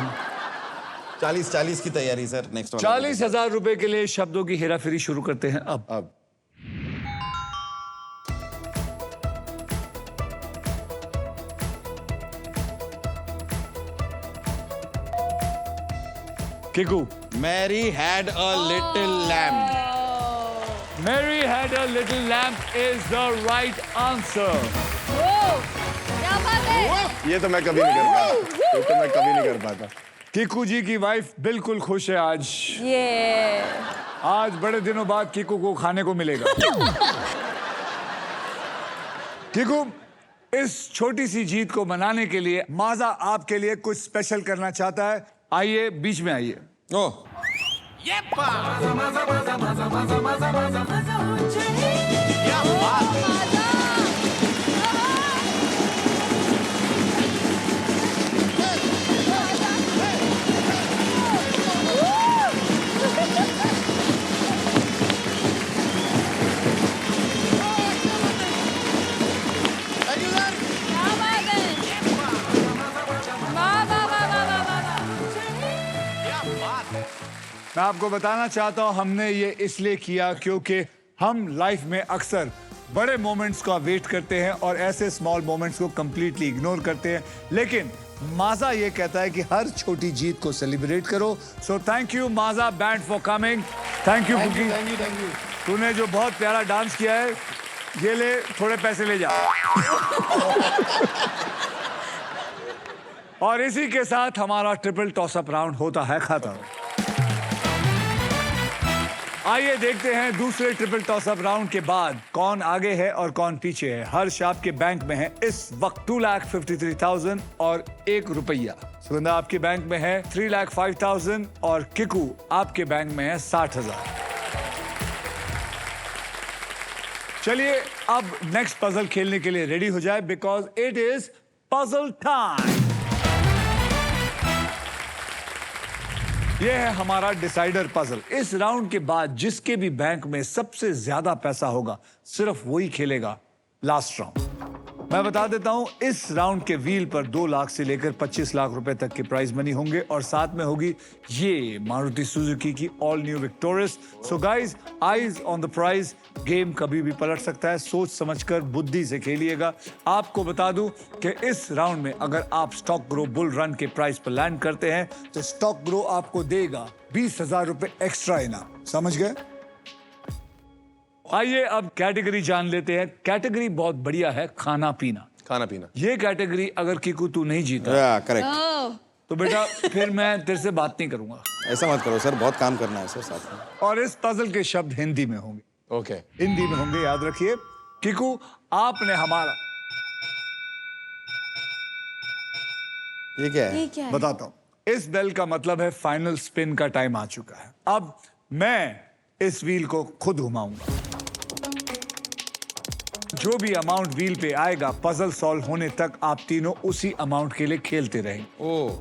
40 की तैयारी सर, नेक्स्ट वाला। 40,000 रुपए के लिए शब्दों की हेराफेरी शुरू करते हैं अब। Kiku. Mary had a little lamb. Mary had a little lamb is the right answer. क्या बात है? ये तो मैं कभी नहीं कर पाता, ये तो मैं कभी नहीं कर पाता। किकू जी की वाइफ बिल्कुल खुश है आज। ये आज बड़े दिनों बाद किकू को खाने को मिलेगा। किकू, इस छोटी सी जीत को मनाने के लिए माजा आपके लिए कुछ स्पेशल करना चाहता है। आइए, बीच में आइए। ओह, मैं आपको बताना चाहता हूं, हमने ये इसलिए किया क्योंकि हम लाइफ में अक्सर बड़े मोमेंट्स का वेट करते हैं और ऐसे स्मॉल मोमेंट्स को कंप्लीटली इग्नोर करते हैं, लेकिन माजा ये कहता है कि हर छोटी जीत को सेलिब्रेट करो। So thank you Maja band for coming. Thank you Kuki, तूने जो बहुत प्यारा डांस किया है, ये ले, थोड़े पैसे ले जा। और इसी के साथ हमारा ट्रिपल टॉसअप राउंड होता है खत्म। आइए देखते हैं दूसरे ट्रिपल टॉसअप राउंड के बाद कौन आगे है और कौन पीछे है। हर्ष आपके बैंक में है इस वक्त 2,53,000 और 1 रुपया। सुगंधा आपके बैंक में है 3,05,000 और किकू आपके बैंक में है 60,000। चलिए अब नेक्स्ट पजल खेलने के लिए रेडी हो जाए, because it is puzzle time. ये है हमारा डिसाइडर पजल। इस राउंड के बाद जिसके भी बैंक में सबसे ज्यादा पैसा होगा सिर्फ वही खेलेगा लास्ट राउंड। मैं बता देता हूं, इस राउंड के व्हील पर 2 लाख से लेकर 25 लाख रुपए तक के प्राइज मनी होंगे और साथ में होगी ये मारुति सुजुकी की all new Victoris. So guys, eyes on the prize. Game कभी भी पलट सकता है, सोच समझकर बुद्धि से खेलिएगा। आपको बता दूं कि इस राउंड में अगर आप स्टॉक ग्रो बुल रन के प्राइस पर लैंड करते हैं तो स्टॉक ग्रो आपको देगा 20,000 रुपए एक्स्ट्रा इनाम। समझ गए? आइए अब कैटेगरी जान लेते हैं। कैटेगरी बहुत बढ़िया है, खाना पीना। खाना पीना। ये कैटेगरी अगर किकू तू नहीं जीता करेक्ट। तो बेटा फिर मैं तेरे से बात नहीं करूंगा। ऐसा मत करो सर, बहुत काम करना है सर साथ में। और इस पजल के शब्द हिंदी में होंगे। ओके। हिंदी में होंगे, याद रखिए। किकू, आपने हमारा ये क्या है? ये क्या है? बताता हूं। इस बेल का मतलब है फाइनल स्पिन का टाइम आ चुका है। अब मैं इस व्हील को खुद घुमाऊंगा। जो भी अमाउंट व्हील पे आएगा पजल सॉल्व होने तक आप तीनों उसी अमाउंट के लिए खेलते रहेंगे। ओह,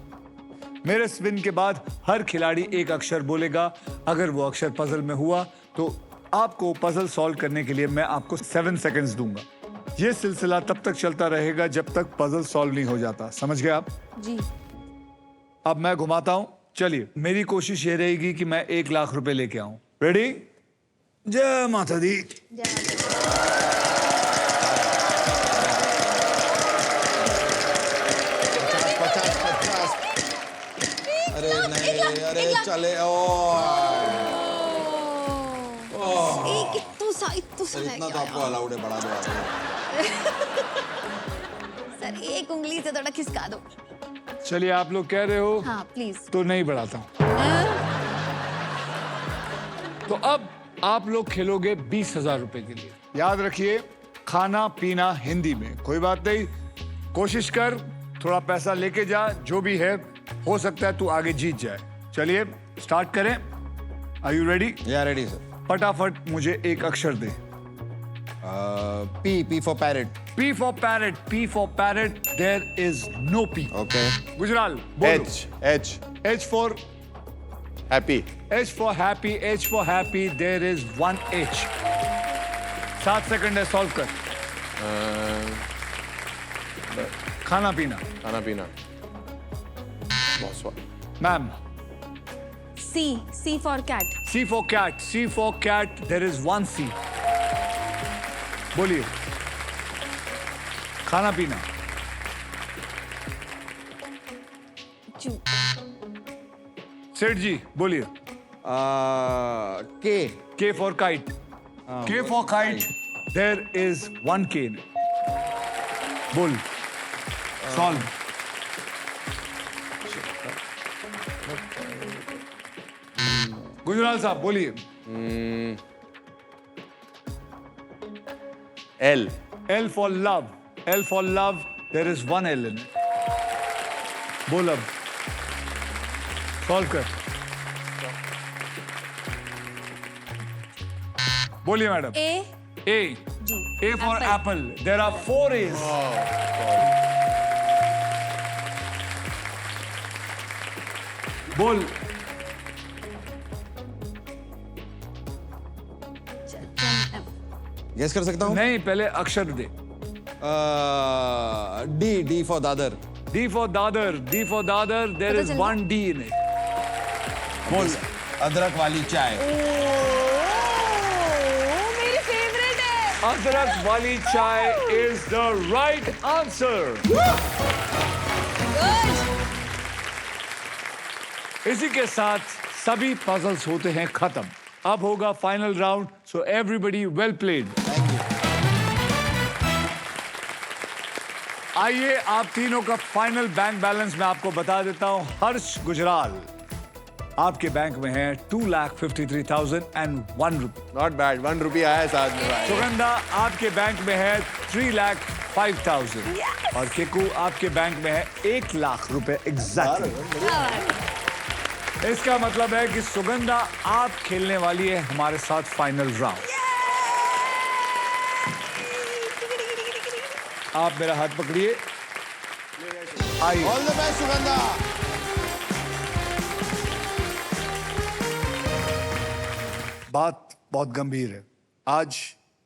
मेरे स्पिन के बाद हर खिलाड़ी एक अक्षर बोलेगा। अगर वो अक्षर पजल में हुआ तो आपको पजल सॉल्व करने के लिए मैं आपको 7 सेकंड्स दूंगा। ये सिलसिला तब तक चलता रहेगा जब तक पजल सॉल्व नहीं हो जाता। समझ गए आप? जी। अब मैं घुमाता हूं। चलिए, मेरी कोशिश ये रहेगी कि मैं 1 लाख रुपए लेके आऊं। रेडी? जय माता दी। अरे नहीं, अरे चले। इतना तो आपको अलाउड है, बढ़ा दो आगे। सर एक उंगली से थोड़ा खिसका दो। चलिए आप लोग कह रहे हो हाँ प्लीज। तो नहीं बढ़ाता हूं। तो अब आप लोग खेलोगे 20,000 रुपए के लिए। याद रखिए, खाना पीना हिंदी में, कोई बात नहीं, कोशिश कर थोड़ा पैसा लेके जा, जो भी है हो सकता है तू आगे जीत जाए। चलिए स्टार्ट करें। Are you ready? या रेडी सर। फटाफट मुझे एक अक्षर दे। P for parrot. P for parrot, P for parrot, there is no P. Okay. Gujral बोलो। H H for happy. H for happy, H for happy, there is one H. 7 second है, solve कर। खाना पीना। खाना पीना। बहुत स्वाद। Ma'am. C for cat. C for cat, C for cat, there is one C. बोलिए। खाना पीना। सेठ जी बोलिए। के। K for kite. K for kite, there is one K. बोल। Solve. गुजराल साहब बोलिए। L L for love. L for love, there is one L in it. बोल अब। Solve कर। बोलिए मैडम। A A. जी। A for apple. There are 4 A's. बोल। Guess कर सकता हूँ? नहीं, पहले अक्षर दे। D for Dadar. D for Dadar. D for Dadar, there is चल one D in it. बोल। अदरक वाली चाय। मेरी फेवरेट है। अदरक वाली चाय is the right answer. इसी के साथ सभी पजल्स होते हैं खत्म। अब होगा final round, so everybody well played. आइए आप तीनों का फाइनल बैंक बैलेंस मैं आपको बता देता हूं। हर्ष गुजराल, आपके बैंक में है 2,53,001 रुपए। नॉट बैड, 1 रुपया आया साथ में। सुगंधा आपके बैंक में है 3,05,000 और केकू आपके बैंक में है 1,00,000 रुपए एग्जैक्टली। इसका मतलब है कि सुगंधा आप खेलने वाली है हमारे साथ फाइनल राउंड। आप मेरा हाथ पकड़िए, आइए। All the best Sugandha. बात बहुत गंभीर है। आज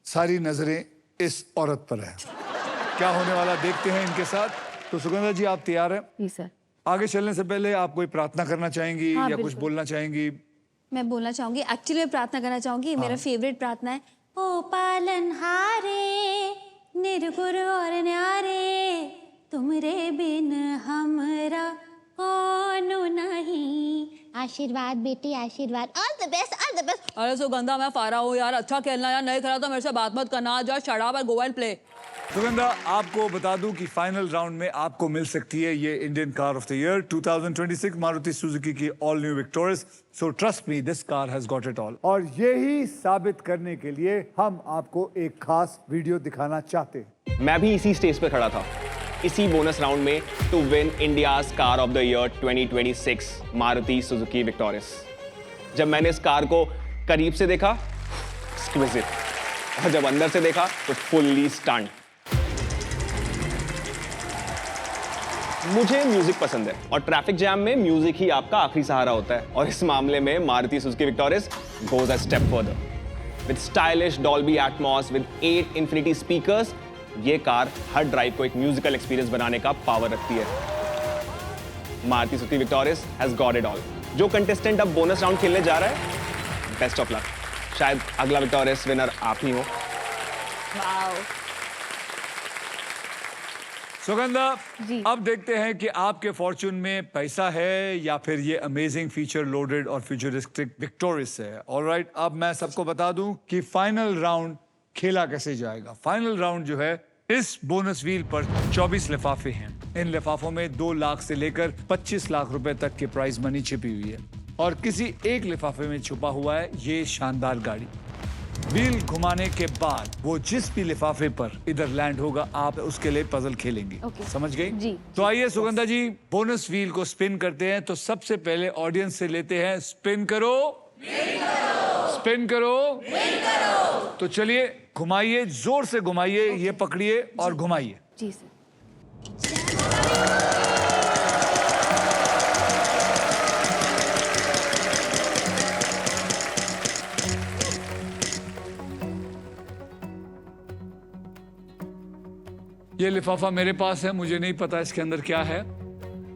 सारी नजरें इस औरत पर है। क्या होने वाला देखते हैं इनके साथ। तो सुगंधा जी आप तैयार हैं? जी सर। आगे चलने से पहले आप कोई प्रार्थना करना चाहेंगी हाँ, या कुछ बिल्कुल। बोलना चाहेंगी? मैं बोलना चाहूंगी, एक्चुअली मैं प्रार्थना करना चाहूंगी। मेरा फेवरेट प्रार्थना है, ओ पालनहारे निर्गुण और न्यारे, तुमरे बिन हमरा कौन नहीं। आशीर्वाद बेटी आशीर्वाद। All the best all the best. अरे सुगंधा मैं फारा हूँ यार, अच्छा खेलना यार, नहीं खेला तो मेरे से बात मत करना। जा shut up and go and play. Sugandha आपको बता दूं कि फाइनल राउंड में आपको मिल सकती है ये Indian car of the year 2026 Maruti Suzuki की all new Victoris. So trust me, this car has got it all. और यही साबित करने के लिए हम आपको एक खास वीडियो दिखाना चाहते हैं। मैं भी इसी स्टेज पे खड़ा था, इसी बोनस राउंड में, to win India's car of the year 2026 Maruti Suzuki Victoris. जब मैंने इस कार को करीब से देखा, एक्सक्विजिट, और जब अंदर से देखा तो फुल्ली स्टंट। मुझे म्यूजिक पसंद है और ट्रैफिक जैम में म्यूजिक ही आपका आखिरी सहारा होता है, और इस मामले में Maruti Suzuki victorious goes a step further. With stylish Dolby Atmos with 8 infinity speakers, ये कार हर ड्राइव को एक म्यूजिकल एक्सपीरियंस बनाने का पावर रखती है। Maruti Suzuki victorious has got it all. जो कंटेस्टेंट अब बोनस राउंड खेलने जा रहा है, बेस्ट ऑफ लक। शायद अगला विक्टोरियस विनर आप ही हो। सुगंधा, जी। अब देखते हैं कि आपके फॉर्चून में पैसा है या फिर ये अमेजिंग फीचर लोडेड और फ्यूचरिस्टिक विक्टोरियस है। ऑलराइट, अब मैं सबको बता दूं कि फाइनल राउंड खेला कैसे जाएगा। फाइनल राउंड जो है, इस बोनस व्हील पर 24 लिफाफे हैं। इन लिफाफों में 2 लाख से लेकर 25 लाख रुपए तक की प्राइज मनी छिपी हुई है और किसी एक लिफाफे में छुपा हुआ है ये शानदार गाड़ी। व्हील घुमाने के बाद वो जिस भी लिफाफे पर इधर लैंड होगा आप उसके लिए पजल खेलेंगे। समझ गई? जी। तो आइए सुगंधा जी बोनस व्हील को स्पिन करते हैं। तो सबसे पहले ऑडियंस से लेते हैं स्पिन करो, स्पिन करो। तो चलिए घुमाइए, जोर से घुमाइए, ये पकड़िए और घुमाइए। जी सर। ये लिफाफा मेरे पास है, मुझे नहीं पता इसके अंदर क्या है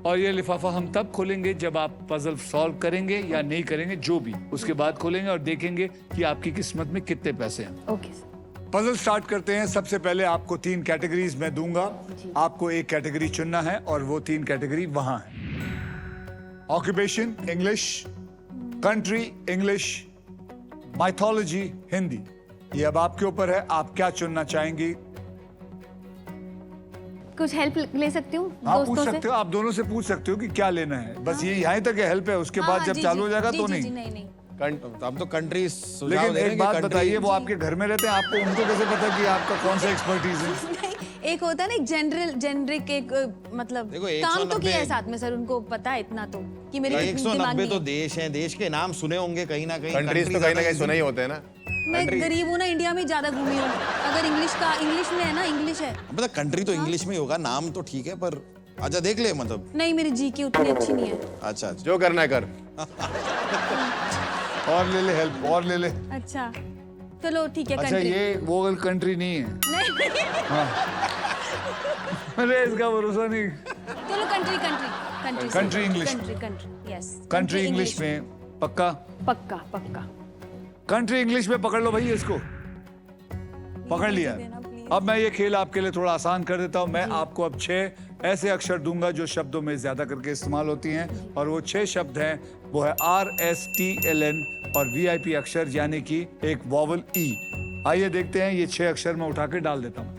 और ये लिफाफा हम तब खोलेंगे जब आप पजल सॉल्व करेंगे या नहीं करेंगे, जो भी उसके बाद खोलेंगे और देखेंगे कि आपकी किस्मत में कितने पैसे हैं। Okay sir. पजल स्टार्ट करते हैं। सबसे पहले आपको 3 कैटेगरीज मैं दूंगा, आपको एक कैटेगरी चुनना है और वो 3 कैटेगरी वहां है। Occupation English, country English, mythology Hindi. ये अब आपके ऊपर है, आप क्या चुनना चाहेंगी? कुछ हेल्प ले सकती हूँ हाँ पूछ दोस्तों सकते हो, आप दोनों से पूछ सकते हो कि क्या लेना है। बस ये यहाँ तक हेल्प है, उसके बाद जब चालू हो जाएगा तो नहीं। नहीं। हम तो कंट्री लेकिन एक बात बताइए, वो आपके घर में रहते हैं, आपको उनको कैसे पता कि आपका कौन सा एक्सपर्टीज है? एक होता है ना, एक जेनरिक एक मतलब देखो, काम तो 190 किया है साथ में सर, उनको पता है इतना तो कि मेरे 190 तो देश हैं, देश के नाम सुने होंगे कहीं ना कहीं। कंट्रीज तो कहीं ना कहीं सुने ही होते हैं ना। मैं गरीब हूँ ना, इंडिया में ज्यादा घूमी हूँ। अगर इंग्लिश में है ना, इंग्लिश है। मतलब कंट्री तो इंग्लिश में ही होगा, नाम तो ठीक है पर अच्छा देख ले मतलब। नहीं, मेरी जीके उतनी अच्छी नहीं है। अच्छा जो करना है कर। और ले ले हेल्प, और ले ले। अच्छा चलो ठीक है। अच्छा कंट्री। ये वो कंट्री नहीं है। नहीं। अरे इसका भरोसा नहीं। चलो country country English. Country yes. Country English में पक्का? पक्का। कंट्री इंग्लिश में पकड़ लो भाई इसको। पकड़ लिया। अब मैं ये खेल आपके लिए थोड़ा आसान कर देता हूँ। मैं आपको अब 6 ऐसे अक्षर दूंगा जो शब्दों में ज्यादा करके इस्तेमाल होती हैं और वो 6 शब्द हैं, वो है RSTLN और VIP अक्षर यानी कि एक वॉवल E। आइए देखते हैं ये 6 अक्षर मैं उठा के डाल देता हूँ।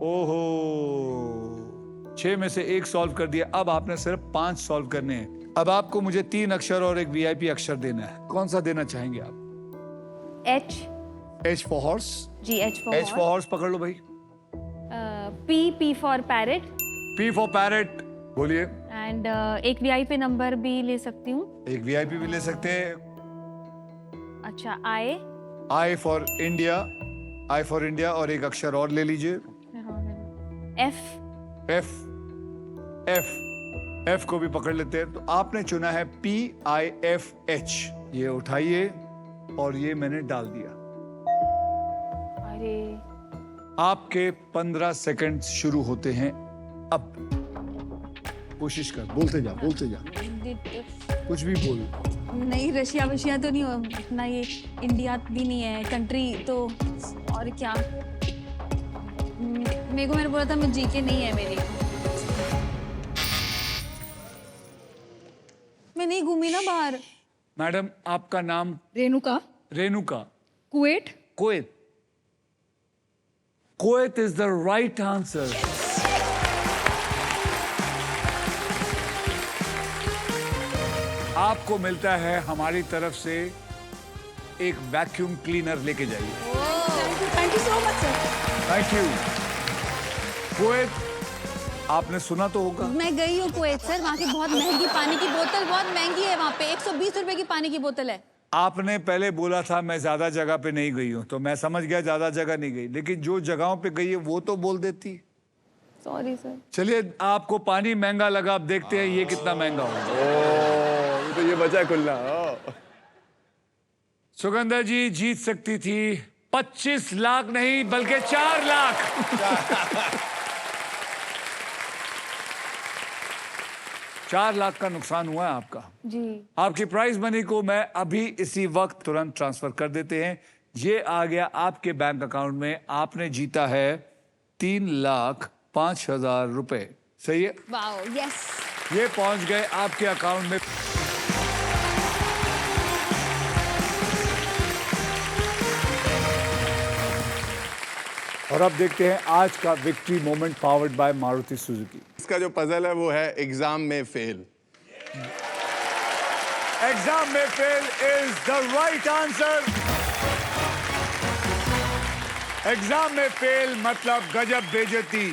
ओहो 6 में से 1 सॉल्व कर दिया। अब आपने सिर्फ 5 सॉल्व करने हैं। अब आपको मुझे 3 अक्षर और एक VIP अक्षर देना है। कौन सा देना चाहेंगे आप? H for horse. जी H फॉर हॉर्स पकड़ लो भाई। P for parrot. P for parrot बोलिए। एंड एक VIP नंबर भी ले सकती हूँ। एक VIP भी ले सकते हैं। अच्छा I for India. I for India और एक अक्षर और ले लीजिए। F को भी पकड़ लेते हैं। तो आपने चुना है PIFH। ये उठाइए और ये मैंने डाल दिया। अरे आपके 15 सेकंड शुरू होते हैं अब। कोशिश कर, बोलते जा कुछ भी बोल। नहीं, रशिया तो नहीं हो ना, ये इंडिया भी नहीं है कंट्री तो। और क्या मैंने बोला था मैं जीके नहीं है मेरी। मैं नहीं घूमी ना बाहर। मैडम आपका नाम? Renuka. Kuwait. Kuwait is the right answer. आपको मिलता है हमारी तरफ से एक वैक्यूम क्लीनर, लेके जाइए। Thank you so much sir. Thank you. Kuwait आपने सुना तो होगा। मैं गई हूँ कुवैत सर, वहाँ की बहुत महंगी पानी की बोतल बहुत महंगी है। वहाँ पे 120 रुपए की पानी की बोतल है। आपने पहले बोला था मैं ज्यादा जगह पे नहीं गई हूँ, तो मैं समझ गया ज्यादा जगह नहीं गई, लेकिन जो जगहों पे गई है वो तो बोल देती। Sorry sir. चलिए आपको पानी महंगा लगा, अब देखते हैं ये कितना महंगा होगा। तो ये बचा खुला। सुगंधा जी जीत सकती थी 25 लाख नहीं बल्कि 4 लाख। 4 लाख का नुकसान हुआ है आपका जी। आपकी प्राइज मनी को मैं अभी इसी वक्त तुरंत ट्रांसफर कर देते हैं। ये आ गया आपके बैंक अकाउंट में। आपने जीता है 3,05,000 रुपए। सही है? Wow yes. ये पहुंच गए आपके अकाउंट में। और अब देखते हैं आज का victory moment powered by Maruti Suzuki. इसका जो पजल है वो है एग्जाम में फेल। एग्जाम में fail is the right answer. Exam में फेल मतलब गजब बेइज्जती।